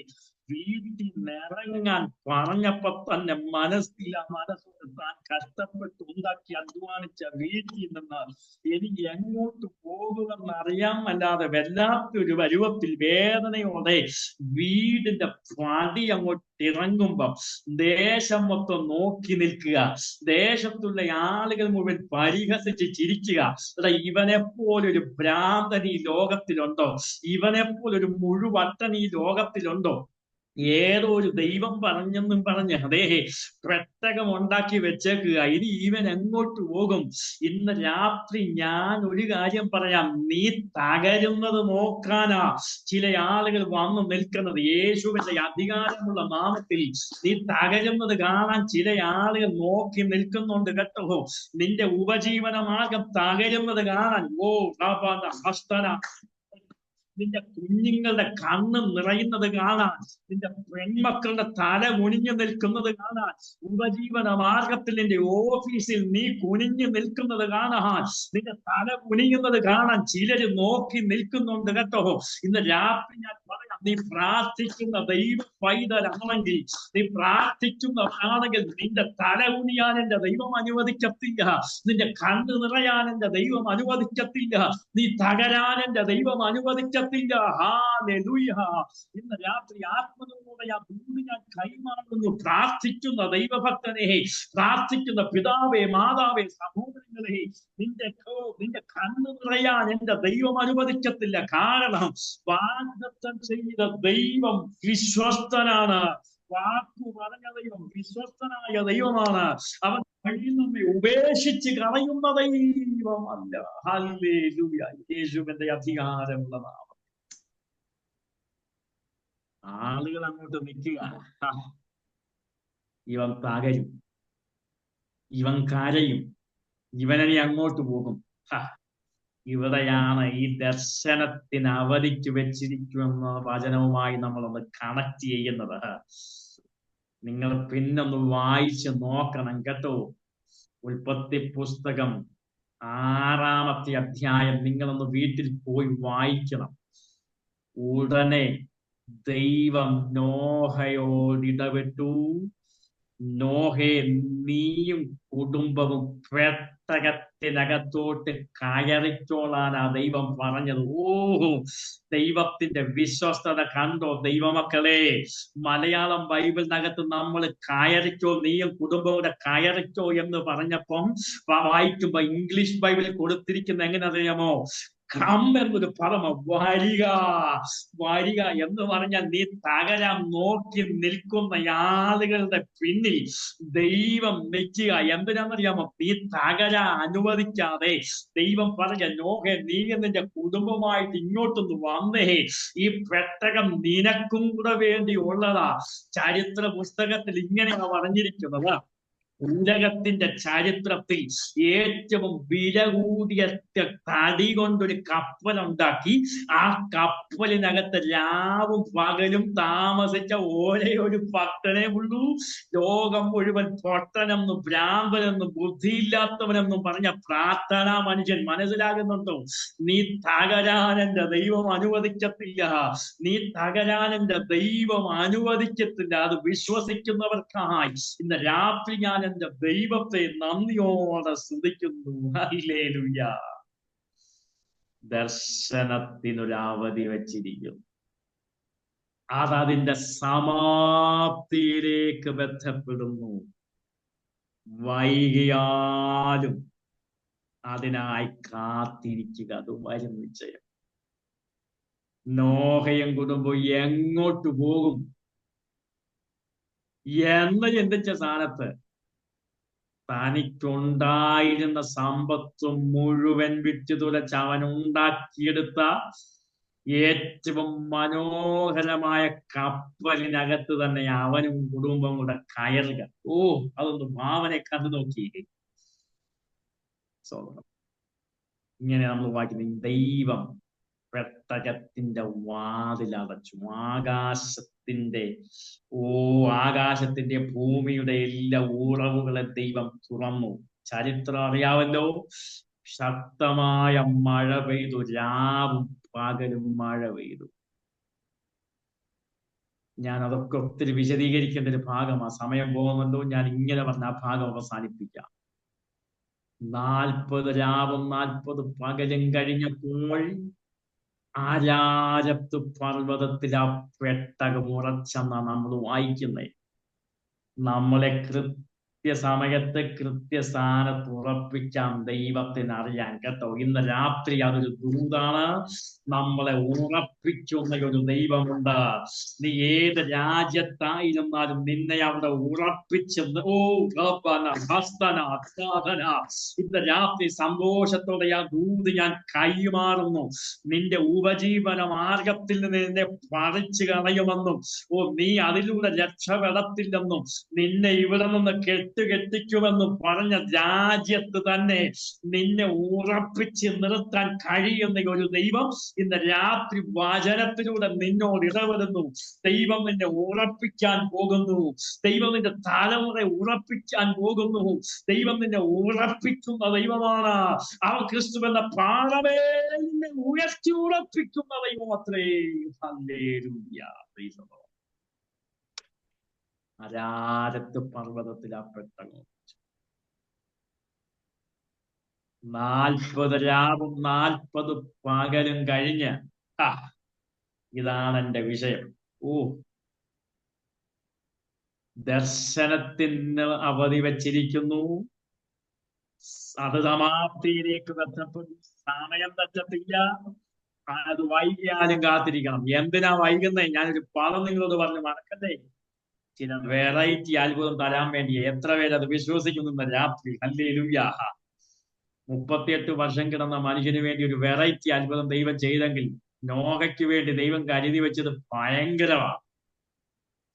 വീട്ടിൽ നിറങ്ങാൻ പറഞ്ഞപ്പോ തന്നെ മനസ്സില്ല മനസ്സോട് താൻ കഷ്ടപ്പെട്ട് ഉണ്ടാക്കി അധ്വാനിച്ച വീട്ടിൽ നിന്ന് എനിക്ക് എങ്ങോട്ട് പോകുമെന്ന് അറിയാമല്ലാതെ വല്ലാത്തൊരു പരുവത്തിൽ വേദനയോടെ വീടിന്റെ പടി അങ്ങോട്ട് ഇറങ്ങുമ്പം ദേശം മൊത്തം നോക്കി നിൽക്കുക, ദേശത്തുള്ള ആളുകൾ മുഴുവൻ പരിഹസിച്ച് ചിരിക്കുക. എടാ, ഇവനെപ്പോലൊരു ഭ്രാന്തൻ ഈ ലോകത്തിലുണ്ടോ? ഇവനെപ്പോലൊരു മുഴുവട്ടൻ ഈ ലോകത്തിലുണ്ടോ? ഏതോ ഒരു ദൈവം പറഞ്ഞെന്നും പറഞ്ഞ് അതേ പെട്ടകം ഉണ്ടാക്കി വെച്ചേക്കുക. ഇനി ഇവൻ എങ്ങോട്ട് പോകും? ഇന്ന് രാത്രി ഞാൻ ഒരു കാര്യം പറയാം, നീ തകരുന്നത് നോക്കാനാ ചില ആളുകൾ വന്നു നിൽക്കുന്നത്. യേശുവിന്റെ അധികാരമുള്ള നാമത്തിൽ നീ തകരുന്നത് കാണാൻ ചില ആളുകൾ നോക്കി നിൽക്കുന്നുണ്ട് കേട്ടോ. നിന്റെ ഉപജീവന മാർഗം തകരുന്നത് കാണാൻ ഹസ്തന, നിന്റെ കുഞ്ഞുങ്ങളുടെ കണ്ണ് നിറയുന്നത് കാണാൻ, നിന്റെ പെൺമക്കളുടെ തല കുനിഞ്ഞു നിൽക്കുന്നത് കാണാൻ, ഉപജീവന മാർഗത്തിൽ നിന്റെ ഓഫീസിൽ നീ കുനിഞ്ഞു നിൽക്കുന്നത് കാണാൻ, നിന്റെ തല കുനിയുന്നത് കാണാൻ ചിലര് നോക്കി നിൽക്കുന്നുണ്ട് കേട്ടോ. ഇന്ന് രാത്രി ഞാൻ പറയാം, നീ പ്രാർത്ഥിക്കുന്ന ദൈവ പൈതലാണെങ്കിൽ, നീ പ്രാർത്ഥിക്കുന്നതാണെങ്കിൽ നിന്റെ തല കുനിയാൻ എന്റെ ദൈവം അനുവദിക്കത്തില്ല, നിന്റെ കണ്ണ് നിറയാൻ എന്റെ ദൈവം അനുവദിക്കത്തില്ല, നീ തകരാൻ എന്റെ ദൈവം അനുവദിക്കത്തില്ല. ഹല്ലേലൂയ. ഇന്ന് രാത്രി ആത്മനോടെ ആ ദൂത് ഞാൻ കൈമാറുന്നു. പ്രാർത്ഥിക്കുന്ന ദൈവഭക്തനെ, പ്രാർത്ഥിക്കുന്ന പിതാവേ, മാതാവേ, സഹോദരങ്ങളെ, നിന്റെ കണ്ണ് നിറയാൻ എന്റെ ദൈവം അനുവദിക്കത്തില്ല. കാരണം വാഗ്ദത്തം ചെയ്ത ദൈവം വിശ്വസ്തനാണ്. വാക്കു പറഞ്ഞ ദൈവം വിശ്വസ്തനായ ദൈവമാണ്. അവൻ വഴി നമ്മെ ഉപേക്ഷിച്ച് കളയുന്ന ദൈവമല്ല. ഹല്ലേലൂയ. യേശുവിന്റെ അധികാരമുള്ള നാമം. ആളുകൾ അങ്ങോട്ട് നിൽക്കുക, ഇവൻ തകരും, ഇവൻ കരയും, ഇവനനി അങ്ങോട്ട് പോകും. ഇവിടെയാണ് ഈ ദർശനത്തിന് അവധിക്ക് വെച്ചിരിക്കുമെന്ന വചനവുമായി നമ്മളൊന്ന് കണക്ട് ചെയ്യുന്നത്. നിങ്ങൾ പിന്നൊന്ന് വായിച്ച് നോക്കണം കേട്ടോ. ഉൽപ്പത്തി പുസ്തകം 6-ാമത്തെ അധ്യായം നിങ്ങളൊന്ന് വീട്ടിൽ പോയി വായിക്കണം. ഉടനെ ദൈവം നോഹയോട് ഇടപെട്ടു. നോഹേ, നീയും കുടുംബവും പെട്ടകത്തിനകത്തോട്ട് കയറിക്കോളാനാ ദൈവം പറഞ്ഞത്. ദൈവത്തിന്റെ വിശ്വസ്തത കണ്ടോ ദൈവമക്കളെ? മലയാളം ബൈബിളിനകത്ത് നമ്മൾ കയറിക്കോ, നീയും കുടുംബവും കയറിക്കോ എന്ന് പറഞ്ഞപ്പം വായിക്കുമ്പോ ഇംഗ്ലീഷ് ബൈബിളിൽ കൊടുത്തിരിക്കുന്ന എങ്ങനെ അറിയാമോ? കം എന്നൊരു പദമ, വരിക. വരിക എന്ന് പറഞ്ഞാൽ നീ തകരാൻ നോക്കി നിൽക്കുന്ന ആളുകളുടെ പിന്നിൽ ദൈവം നിൽക്കുക. എന്തിനാണെന്നറിയാമോ? നീ തകരാൻ അനുവദിക്കാതെ ദൈവം പറഞ്ഞ, നോഹേ, നീ നിന്റെ കുടുംബമായിട്ട് ഇങ്ങോട്ടൊന്ന് വന്നേ, ഈ പെട്ടകം നിനക്കും കൂടെ വേണ്ടി ഉള്ളതാ. ചരിത്ര പുസ്തകത്തിൽ ഇങ്ങനെയാണ് പറഞ്ഞിരിക്കുന്നത്. ഉലകത്തിന്റെ ചരിത്രത്തിൽ ഏറ്റവും വില കൂടിയ തടി കൊണ്ടൊരു കപ്പലുണ്ടാക്കി ആ കപ്പലിനകത്ത് രാവും പകലും താമസിച്ച ഒരേ ഒരു ഭക്തനെ ഉള്ളൂ. ലോകം മുഴുവൻ പൊട്ടനെന്നും ഭ്രാന്തനെന്നും ബുദ്ധിയില്ലാത്തവനെന്നും പറഞ്ഞ പ്രാർത്ഥനാ മനുഷ്യൻ. മനസ്സിലാകുന്നുണ്ടോ? നീ തകരാൻ എന്റെ ദൈവം അനുവദിക്കത്തില്ല, നീ തകരാൻ എന്റെ ദൈവം അനുവദിക്കത്തില്ല. അത് വിശ്വസിക്കുന്നവർക്കായി ഇന്ന് രാത്രി ഞാൻ എന്റെ ദൈവത്തെ നന്ദിയോടെ സ്തുതിക്കുന്നു. ഹല്ലേലൂയ. ദർശനത്തിനൊരവധി വെച്ചിരിക്കുന്നു. അതതിന്റെ സമാപ്തിയിലേക്ക് ബന്ധപ്പെടുന്നു. വൈകിയാലും അതിനായി കാത്തിരിക്കുക, അത് വരും നിശ്ചയം. നോഹയും കുടുംബവും എങ്ങോട്ട് പോകും എന്ന് ചിന്തിച്ച സ്ഥാനത്ത് തനിക്കുണ്ടായിരുന്ന സമ്പത്തും മുഴുവൻ വിറ്റ് തുലച്ച് അവൻ ഉണ്ടാക്കിയെടുത്ത ഏറ്റവും മനോഹരമായ കപ്പലിനകത്ത് തന്നെ അവനും കുടുംബവും കൂടെ കയറുക. അതൊന്ന് ഭാവനെ കണ്ടു നോക്കിയേ. ഇങ്ങനെ നമ്മൾ വായിക്കുന്ന ദൈവം പെട്ടകത്തിന്റെ വാതിലടച്ചു. ആകാശത്തിന്റെ ഭൂമിയുടെ എല്ലാ ഉറവുകളെ ദൈവം തുറന്നു. ചരിത്രം അറിയാവല്ലോ. ശക്തമായ മഴ പെയ്തു, രാവും പകലും മഴ പെയ്തു. ഞാൻ അതൊക്കെ ഒത്തിരി വിശദീകരിക്കേണ്ട ഒരു ഭാഗമാണ്. സമയം പോകുന്നുണ്ടോ, ഞാൻ ഇങ്ങനെ പറഞ്ഞ ആ ഭാഗം അവസാനിപ്പിക്കാം. 40 രാവും 40 പകലും കഴിഞ്ഞപ്പോൾ ആരാരത്ത് പർവ്വതത്തിൽ ആ പെട്ടകം ഉറച്ചെന്നാണ് നമ്മൾ വായിക്കുന്നത്. നമ്മളെ കൃത്യസമയത്ത് കൃത്യസ്ഥാനത്ത് ഉറപ്പിക്കാൻ ദൈവത്തിന് അറിയാൻ കേട്ടോ. ഇന്ന് രാത്രി അതൊരു ദൂതാണ്. നമ്മളെ ഉറപ്പിക്കുന്ന ഒരു ദൈവമുണ്ട്. നീ ഏത് രാജ്യത്തായിരുന്നാലും നിന്നെ അവിടെ ഉറപ്പിച്ച് ഇന്ന് രാത്രി സന്തോഷത്തോടെ ആ ദൂത് ഞാൻ കൈമാറുന്നു. നിന്റെ ഉപജീവന മാർഗത്തിൽ നിന്ന് നിന്നെ പറിച്ചു കളയുമെന്നും നീ അതിലൂടെ രക്ഷപ്പെടത്തില്ലെന്നും നിന്നെ ഇവിടെ നിന്ന് കെട്ടുകെട്ടിക്കുമെന്നും പറഞ്ഞ രാജ്യത്ത് തന്നെ നിന്നെ ഉറപ്പിച്ച് നിർത്താൻ കഴിയുന്ന ഒരു ദൈവം ഇന്ന് രാത്രി വചനത്തിലൂടെ നിന്നോട് ഇടപെടുന്നു. ദൈവം നിന്നെ ഉറപ്പിക്കാൻ പോകുന്നു. ദൈവം നിന്റെ തലമുറ ഉറപ്പിക്കാൻ പോകുന്നു. ദൈവം നിന്നെ ഉറപ്പിക്കുന്ന ദൈവമാണ്. അവൻ ക്രിസ്തു എന്ന പാറമേൽ നിന്നെ ഉയർത്തി ഉറപ്പിക്കുന്ന ദൈവം അത്രേ. ഹല്ലേലൂയ. അരാരത്ത് പർവ്വതത്തിൽ ആ പെട്ടകം 40 രാവും 40 പകലും കഴിഞ്ഞ് ഇതാണ് എന്റെ വിഷയം. ദർശനത്തിന് അവധി വച്ചിരിക്കുന്നു. അത് സമാപ്തിയിലേക്ക് ബന്ധപ്പെട്ടു. സമയം തെറ്റത്തില്ല. അത് വൈകിയാലും കാത്തിരിക്കണം. എന്തിനാ വൈകുന്നേ? ഞാനൊരു പദം നിങ്ങളോട് പറഞ്ഞ് മറക്കട്ടെ. ചില വെറൈറ്റി അത്ഭുതം തരാൻ വേണ്ടി. എത്ര പേര് അത് വിശ്വസിക്കുന്നു രാത്രി? ഹല്ലേലൂയ. 38 വർഷം കിടന്ന മനുഷ്യന് വേണ്ടി ഒരു വെറൈറ്റി അത്ഭുതം ദൈവം ചെയ്തെങ്കിൽ നോഹയ്ക്ക് വേണ്ടി ദൈവം കരുതി വെച്ചത് ഭയങ്കരമാണ്.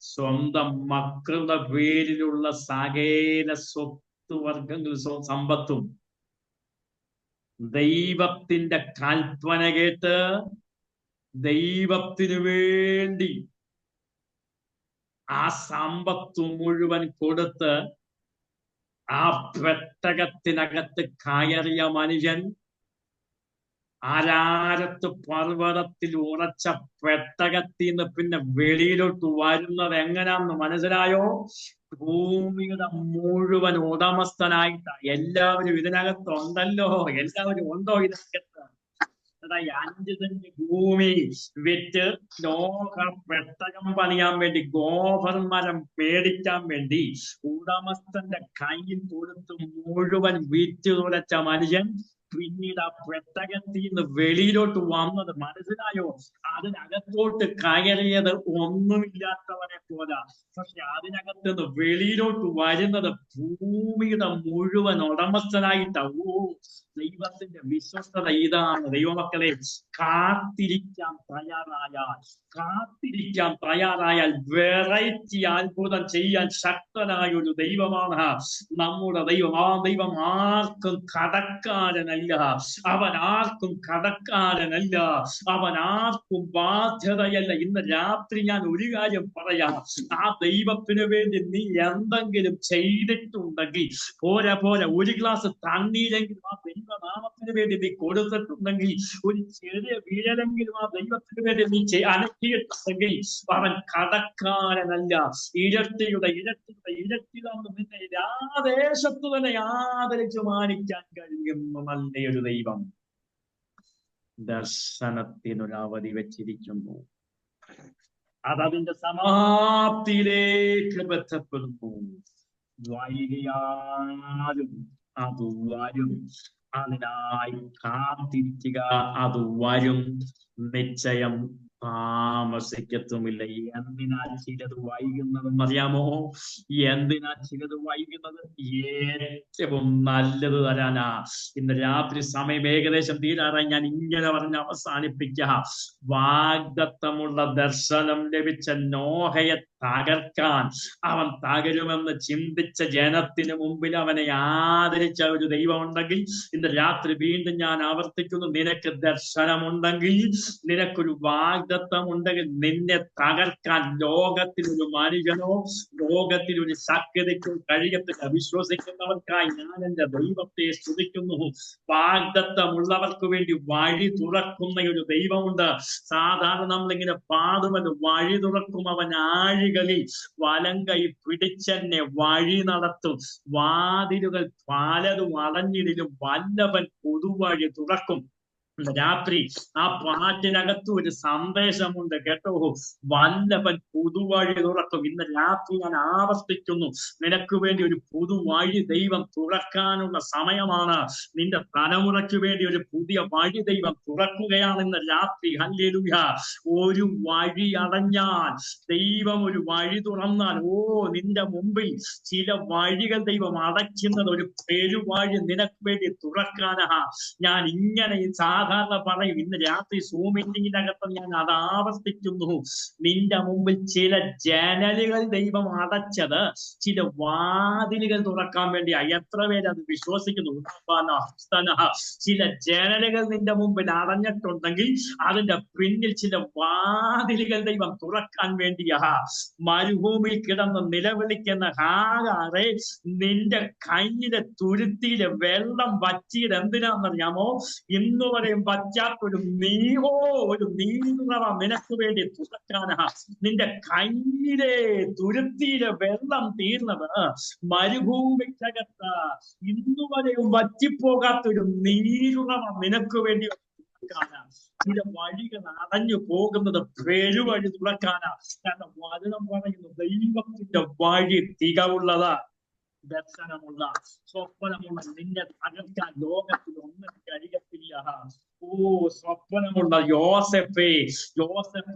സ്വന്തം മക്കളുടെ പേരിലുള്ള സകല സ്വത്ത് വർഗങ്ങളും സമ്പത്തും ദൈവത്തിന്റെ കൽപ്പന കേട്ട് ദൈവത്തിനു വേണ്ടി ആ സമ്പത്ത് മുഴുവൻ കൊടുത്ത് ആ പെട്ടകത്തിനകത്ത് കയറിയ മനുഷ്യൻ ആരാരത്ത് പർവ്വതത്തിൽ ഉറച്ച പെട്ടകത്തിൽ നിന്ന് പിന്നെ വെളിയിലോട്ട് വരുന്നത് എങ്ങനെയാന്ന് മനസ്സിലായോ? ഭൂമിയുടെ മുഴുവൻ ഉടമസ്ഥനായിട്ടാ. എല്ലാവരും ഇതിനകത്തുണ്ടല്ലോ. എല്ലാവരും ഉണ്ടോ ഇതിനകത്ത്? 5 സെന്റ് ഭൂമി വിറ്റ് നോഹ പെട്ടകം പണിയാൻ വേണ്ടി ഗോഫർ മരം മേടിക്കാൻ വേണ്ടി ഉടമസ്ഥന്റെ കയ്യിൽ കൊടുത്ത് മുഴുവൻ വിറ്റ് തുലച്ച മനുഷ്യൻ പിന്നീട് ആ പെട്ടകത്തിൽ നിന്ന് വെളിയിലോട്ട് വന്നത് മനസ്സിലായോ? അതിനകത്തോട്ട് കയറിയത് ഒന്നുമില്ലാത്തവനെ പോലെ. പക്ഷെ അതിനകത്ത് നിന്ന് വെളിയിലോട്ട് വരുന്നത് ഭൂമിയുടെ മുഴുവൻ ഉടമസ്ഥനായിട്ടാ. ദൈവത്തിന്റെ വിശ്വസ്തത ഇതാണ്. ദൈവമക്കളെ, കാത്തിരിക്കാൻ തയ്യാറായാൽ വെറൈറ്റി അത്ഭുതം ചെയ്യാൻ ശക്തനായ ഒരു ദൈവമാണ് നമ്മുടെ ദൈവം. ആ ദൈവം ആർക്കും കടക്കാരനല്ല. അവൻ ആർക്കും കടക്കാരനല്ല. അവൻ ആർക്കും ബാധ്യതയല്ല. ഇന്ന് രാത്രി ഞാൻ ഒരു കാര്യം പറയാം. ആ ദൈവത്തിന് വേണ്ടി നീ എന്തെങ്കിലും ചെയ്തിട്ടുണ്ടെങ്കിൽ പോരാ, ഒരു ഗ്ലാസ് തണ്ണീരെങ്കിലും ആ ദൈവനാമത്തിന് വേണ്ടി നീ കൊടുത്തിട്ടുണ്ടെങ്കിൽ, ഒരു ചെറിയ വീഴലെങ്കിലും ആ ദൈവത്തിന് വേണ്ടി നീ അനക്കിയിട്ടുണ്ടെങ്കിൽ അവൻ കടക്കാരനല്ല. ഇരട്ടിയുടെ നിന്നെ ആദേശത്ത് തന്നെ ആദരിച്ചു മാനിക്കാൻ കഴിയുന്ന നല്ലൊരു ദൈവം ദർശനത്തിനൊരവധി വെച്ചിരിക്കുന്നു. അതതിന്റെ സമാപ്തിയിലേക്ക് ബന്ധപ്പെടുന്നു. വൈകിയാലും അത് വരും. അതിനായി കാത്തിരിക്കുക. അത് വരും. നിശ്ചയം താമസിക്കത്തുമില്ല. എന്തിനാ ചിലത് വൈകുന്നതെന്ന് അറിയാമോ? എന്തിനാ ചിലത് വൈകുന്നത്? ഏറ്റവും നല്ലത് തരാനാ. ഇന്ന് രാത്രി സമയം ഏകദേശം തീരാറായി. ഞാൻ ഇങ്ങനെ പറഞ്ഞ് അവസാനിപ്പിക്കുക. വാഗ്ദത്തമുള്ള ദർശനം ലഭിച്ച നോഹയെ തകർക്കാൻ അവൻ തകരുമെന്ന് ചിന്തിച്ച ജനത്തിന് മുമ്പിൽ അവനെ ആദരിച്ച ഒരു ദൈവം ഉണ്ടെങ്കിൽ ഇന്ന് രാത്രി വീണ്ടും ഞാൻ ആവർത്തിക്കുന്നു, നിനക്ക് ദർശനമുണ്ടെങ്കിൽ, നിനക്കൊരു വാഗ്ദത്തം ഉണ്ടെങ്കിൽ, നിന്നെ തകർക്കാൻ ലോകത്തിലൊരു മനുഷ്യനോ ലോകത്തിലൊരു ശക്തിക്കോ കഴിയത്തില്ല. വിശ്വസിക്കുന്നവർക്കായി ഞാൻ എന്റെ ദൈവത്തെ സ്തുതിക്കുന്നു. വാഗ്ദത്തമുള്ളവർക്ക് വേണ്ടി വഴി തുറക്കുന്ന ഒരു ദൈവമുണ്ട്. സാധാരണ നമ്മളിങ്ങനെ പാടുമല്ലോ, വഴി തുറക്കും അവൻ ആഴികളിൽ, വലം കൈ പിടിച്ചെന്നെ വഴി നടത്തും, വാതിലുകൾ പലതും അടഞ്ഞിടിലും വല്ലവൻ പുതുവഴി തുറക്കും. രാത്രി ആ പാട്ടിനകത്ത് ഒരു സന്ദേശമുണ്ട് കേട്ടോ. വല്ലവൻ പുതുവഴി തുറക്കും. ഇന്ന് രാത്രി ഞാൻ ആവർത്തിക്കുന്നു, നിനക്ക് വേണ്ടി ഒരു പുതുവഴി ദൈവം തുറക്കാനുള്ള സമയമാണ്. നിന്റെ തലമുറയ്ക്ക് വേണ്ടി ഒരു പുതിയ വഴി ദൈവം തുറക്കുകയാണ് ഇന്ന് രാത്രി. ഹല്ലേലൂയ. ഒരു വഴി അടഞ്ഞാൽ ദൈവം ഒരു വഴി തുറന്നാൽ, നിന്റെ മുമ്പിൽ ചില വഴികൾ ദൈവം അടയ്ക്കുന്നത് ഒരു പെരുവഴി നിനക്ക് വേണ്ടി തുറക്കാനാ. ഞാൻ ഇങ്ങനെ സാധാരണ പറയും, ഇന്ന് രാത്രി സൂം മീറ്റിംഗിനകത്ത് ഞാൻ അത് ആവർത്തിക്കുന്നു. നിന്റെ മുമ്പിൽ ചില ജനലുകൾ ദൈവം അടച്ചത് ചില വാതിലുകൾ തുറക്കാൻ വേണ്ടിയാ. എത്ര പേര് അത് വിശ്വസിക്കുന്നു? ചില ജനലുകൾ നിന്റെ മുമ്പിൽ അടഞ്ഞിട്ടുണ്ടെങ്കിൽ അതിന്റെ പിന്നിൽ ചില വാതിലുകൾ ദൈവം തുറക്കാൻ വേണ്ടിയാ. മരുഭൂമിയിൽ കിടന്ന് നിലവിളിക്കുന്ന ഹാഗാറെ, നിന്റെ കയ്യിലെ തുരുത്തിയിലെ വെള്ളം വറ്റിയത് എന്തിനാണെന്നറിയാമോ? ഇന്നുവരെയും പറ്റാത്തൊരു ഒരു നീരുറവ നിനക്ക് വേണ്ടി തുറക്കാനാ. നിന്റെ കയ്യിലെ തുരുത്തിയിലെ വെള്ളം തീർന്നത് മരുഭൂമിക്കകത്ത് ഇന്നുവരെയും വറ്റിപ്പോകാത്തൊരു നീരുറവ നിനക്ക് വേണ്ടി തുറക്കാനാ. ചില വഴികൾ അടഞ്ഞു പോകുന്നത് പെരുവഴി തുറക്കാനാ. കാരണം വചനം പറയുന്നു, ദൈവത്തിന്റെ വഴി തികവുള്ളതാ, ദർശനമുള്ള, സ്വപ്നമുള്ള, നിന്നെ തകർക്കാൻ ലോകത്തിൽ ഒന്നും കഴിയത്തില്ല. സ്വപ്നമുള്ള യോസെഫ്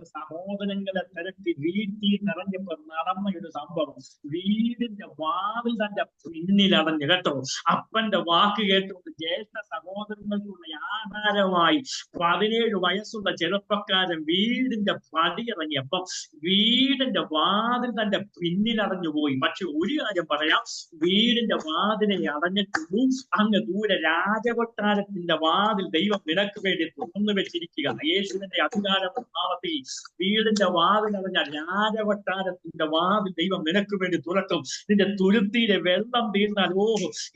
സഹോദരങ്ങളെ തിരക്കി വീട്ടിൽ നിറഞ്ഞപ്പോ നടന്ന ഒരു സംഭവം. വീടിന്റെ വാതിൽ തന്റെ പിന്നിലടഞ്ഞു കേട്ടോ. അപ്പന്റെ വാക്ക് കേട്ടുകൊണ്ട് ജ്യേഷ്ഠ സഹോദരങ്ങൾക്കുള്ള ആഹാരമായി 17 വയസ്സുള്ള ചെറുപ്പക്കാരൻ വീടിന്റെ പടിയിറങ്ങിയപ്പം വീടിന്റെ വാതിൽ തന്റെ പിന്നിലടഞ്ഞു പോയി. പക്ഷെ ഒരു കാര്യം പറയാം, വീടിന്റെ വാതിലെ അടഞ്ഞിട്ടുള്ളൂ. അങ്ങ് ദൂരെ രാജകൊട്ടാരത്തിന്റെ വാതിൽ ദൈവം നിനക്ക് വേണ്ടി തുറന്നു വെച്ചിരിക്കുക. യേശുവിന്റെ അധികാരം നാമത്തിൽ വീടിന്റെ വാതിൽ അടഞ്ഞ രാജകൊട്ടാരത്തിന്റെ വാതിൽ ദൈവം നിനക്ക് വേണ്ടി തുറക്കും. നിന്റെ തുരുത്തിയിലെ വെള്ളം തീർന്നാൽ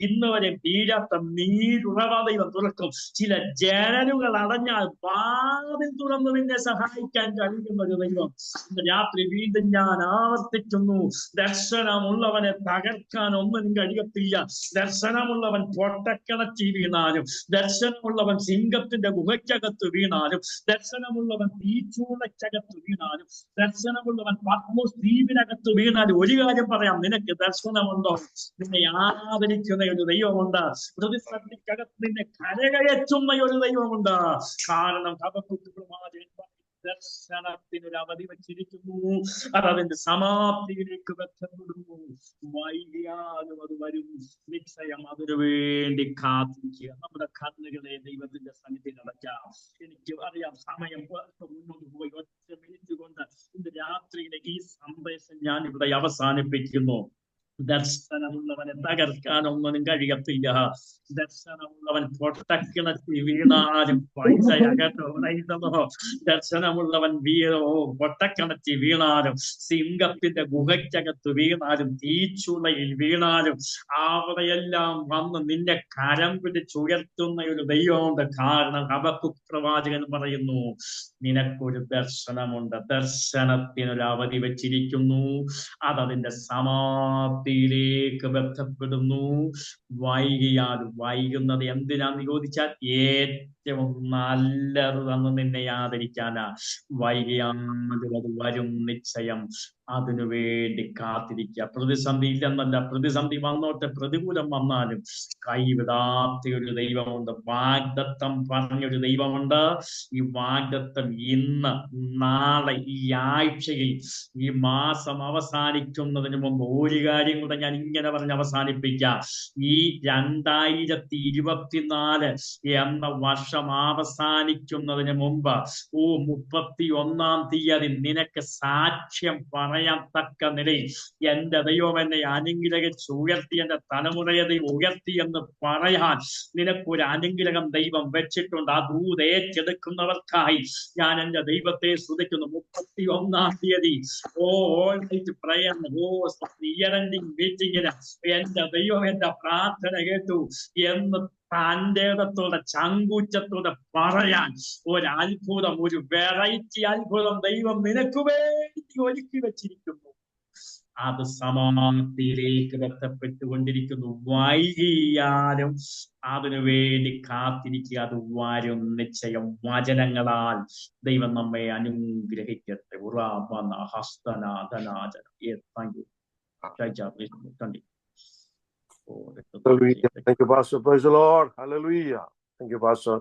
ഇന്ന് വരെ തീരാത്ത നീരുറവ ദൈവം തുറക്കും. ചില ജനലുകൾ അടഞ്ഞാൽ വാതിൽ തുറന്ന് നിന്നെ സഹായിക്കാൻ കഴിയുന്ന ഒരു ദൈവം ഇന്ന് രാത്രി വീണ്ടും ഞാൻ ആവർത്തിക്കുന്നു. ദർശനമുള്ളവനെ തകർക്കാൻ ഒന്നും കഴിയത്തില്ല. ദർശനമുള്ളവൻ പൊട്ടക്കിണറ്റി വീണാലും, ദർശനമുള്ളവൻ സിംഹത്തിന്റെ ഗുഹയ്ക്കകത്ത് വീണാലും, ദർശനമുള്ളവൻ തീച്ചൂളക്കകത്ത് വീണാലും, ദർശനമുള്ളവൻ പത്മോസ് ദ്വീപിനകത്ത് വീണാലും, ഒരു കാര്യം പറയാം, നിനക്ക് ദർശനമുണ്ടോ? നിന്നെ ആദരിക്കുന്ന ഒരു ദൈവമുണ്ട്. പ്രതിസന്ധിക്കകത്ത് നിന്നെ കരകയറ്റുന്ന ഒരു ദൈവമുണ്ട്. കാരണം ദർശനത്തിനൊരു അവധി വച്ചിരിക്കുന്നു. അതതിന്റെ സമാപ്തിയിലേക്ക് ബന്ധപ്പെടുന്നു. വൈകിയാലും അത് വരും. നിശ്ചയം അതിനു വേണ്ടി കാത്തിരിക്കുക. നമ്മുടെ കണ്ണുകളെ ദൈവത്തിന്റെ സന്നിധിയിൽ അടയ്ക്കാം. എനിക്ക് അറിയാം സമയം മുന്നോട്ട് പോയി. 1 മിനിറ്റ് കൊണ്ട് ഇന്ന് രാത്രിയിലെ ഈ സന്ദേശം ഞാൻ ഇവിടെ അവസാനിപ്പിക്കുന്നു. ദർശനമുള്ളവനെ തകർക്കാനൊന്നും കഴിയത്തില്ല. ദർശനമുള്ളവൻ പൊട്ടക്കിണറ്റി വീണാലും പൈസയകത്തോ. ദർശനമുള്ളവൻ പൊട്ടക്കിണറ്റി വീണാലും, സിംഹത്തിന്റെ ഗുഹയ്ക്കകത്ത് വീണാലും, തീച്ചുളയിൽ വീണാലും, അവിടെയെല്ലാം വന്ന് നിന്നെ കരം പിടിച്ചുയർത്തുന്ന ഒരു ദൈവമുണ്ട്. കാരണം ഹബക്കൂക്ക് പ്രവാചകൻ പറയുന്നു, നിനക്കൊരു ദർശനമുണ്ട്. ദർശനത്തിനൊരു അവധി വെച്ചിരിക്കുന്നു. അതതിന്റെ സമാപ്തിയിലേക്ക് ബന്ധപ്പെടുന്നു. വൈകുന്നത് എന്തിനാന്ന് ചോദിച്ചാൽ ഏറ്റവും നല്ലത് തന്ന് നിന്നെ ആദരിക്കാനാ. വൈകിയാലും അത് വരും നിശ്ചയം. അതിനു വേണ്ടി കാത്തിരിക്കുക. പ്രതിസന്ധി ഇല്ലെന്നല്ല, പ്രതിസന്ധി വന്നോട്ടെ, പ്രതികൂലം വന്നാലും കൈവിടാത്ത ഒരു ദൈവമുണ്ട്. വാഗ്ദത്തം പറഞ്ഞൊരു ദൈവമുണ്ട്. ഈ വാഗ്ദത്തം ഇന്ന്, നാളെ, ഈ ആഴ്ചയിൽ, ഈ മാസം അവസാനിക്കുന്നതിന് മുമ്പ് ഒരു കാര്യം കൂടെ ഞാൻ ഇങ്ങനെ പറഞ്ഞ് അവസാനിപ്പിക്കാം. ഈ 2024 എന്ന വർഷം അവസാനിക്കുന്നതിന് മുമ്പ് 31-ാം തീയതി നിനക്ക് സാക്ഷ്യം പറയാൻ തക്ക നിലയിൽ എന്റെ ദൈവം എന്നെ അനുഗ്രഹിച്ച് ഉയർത്തി, എന്റെ തലമുറയെ ദൈവം ഉയർത്തി എന്ന് പറയാൻ നിനക്കൊരു അനുഗ്രഹം ദൈവം വെച്ചിട്ടുണ്ട്. ആ ദൂത് ഏറ്റെടുക്കുന്നവർക്കായി ഞാൻ എന്റെ ദൈവത്തെ സ്തുതിക്കുന്നു. 31-ാം തീയതി ഇയർ എൻഡിങ് മീറ്റിംഗിന് എന്റെ ദൈവം എന്റെ പ്രാർത്ഥന കേട്ടു എന്ന് തന്റെ ഇടത്തോടെ ചങ്കൂറ്റത്തോടെ പറയാൻ ഒരു അത്ഭുതം, ഒരു വെറൈറ്റി അത്ഭുതം ദൈവം നിനക്ക് വേണ്ടി ഒരുക്കി വെച്ചിരിക്കുന്നു. അത് സമാപ്തിയിലേക്ക് ബന്ധപ്പെട്ടുകൊണ്ടിരിക്കുന്നു. വൈകിയാലും അതിനു വേണ്ടി കാത്തിരിക്കുക. അത് വരും നിശ്ചയം. വചനങ്ങളാൽ ദൈവം നമ്മെ അനുഗ്രഹിക്കട്ടെ.
Hallelujah. Thank you, Pastor. Praise the Lord. Hallelujah. Thank you, Pastor.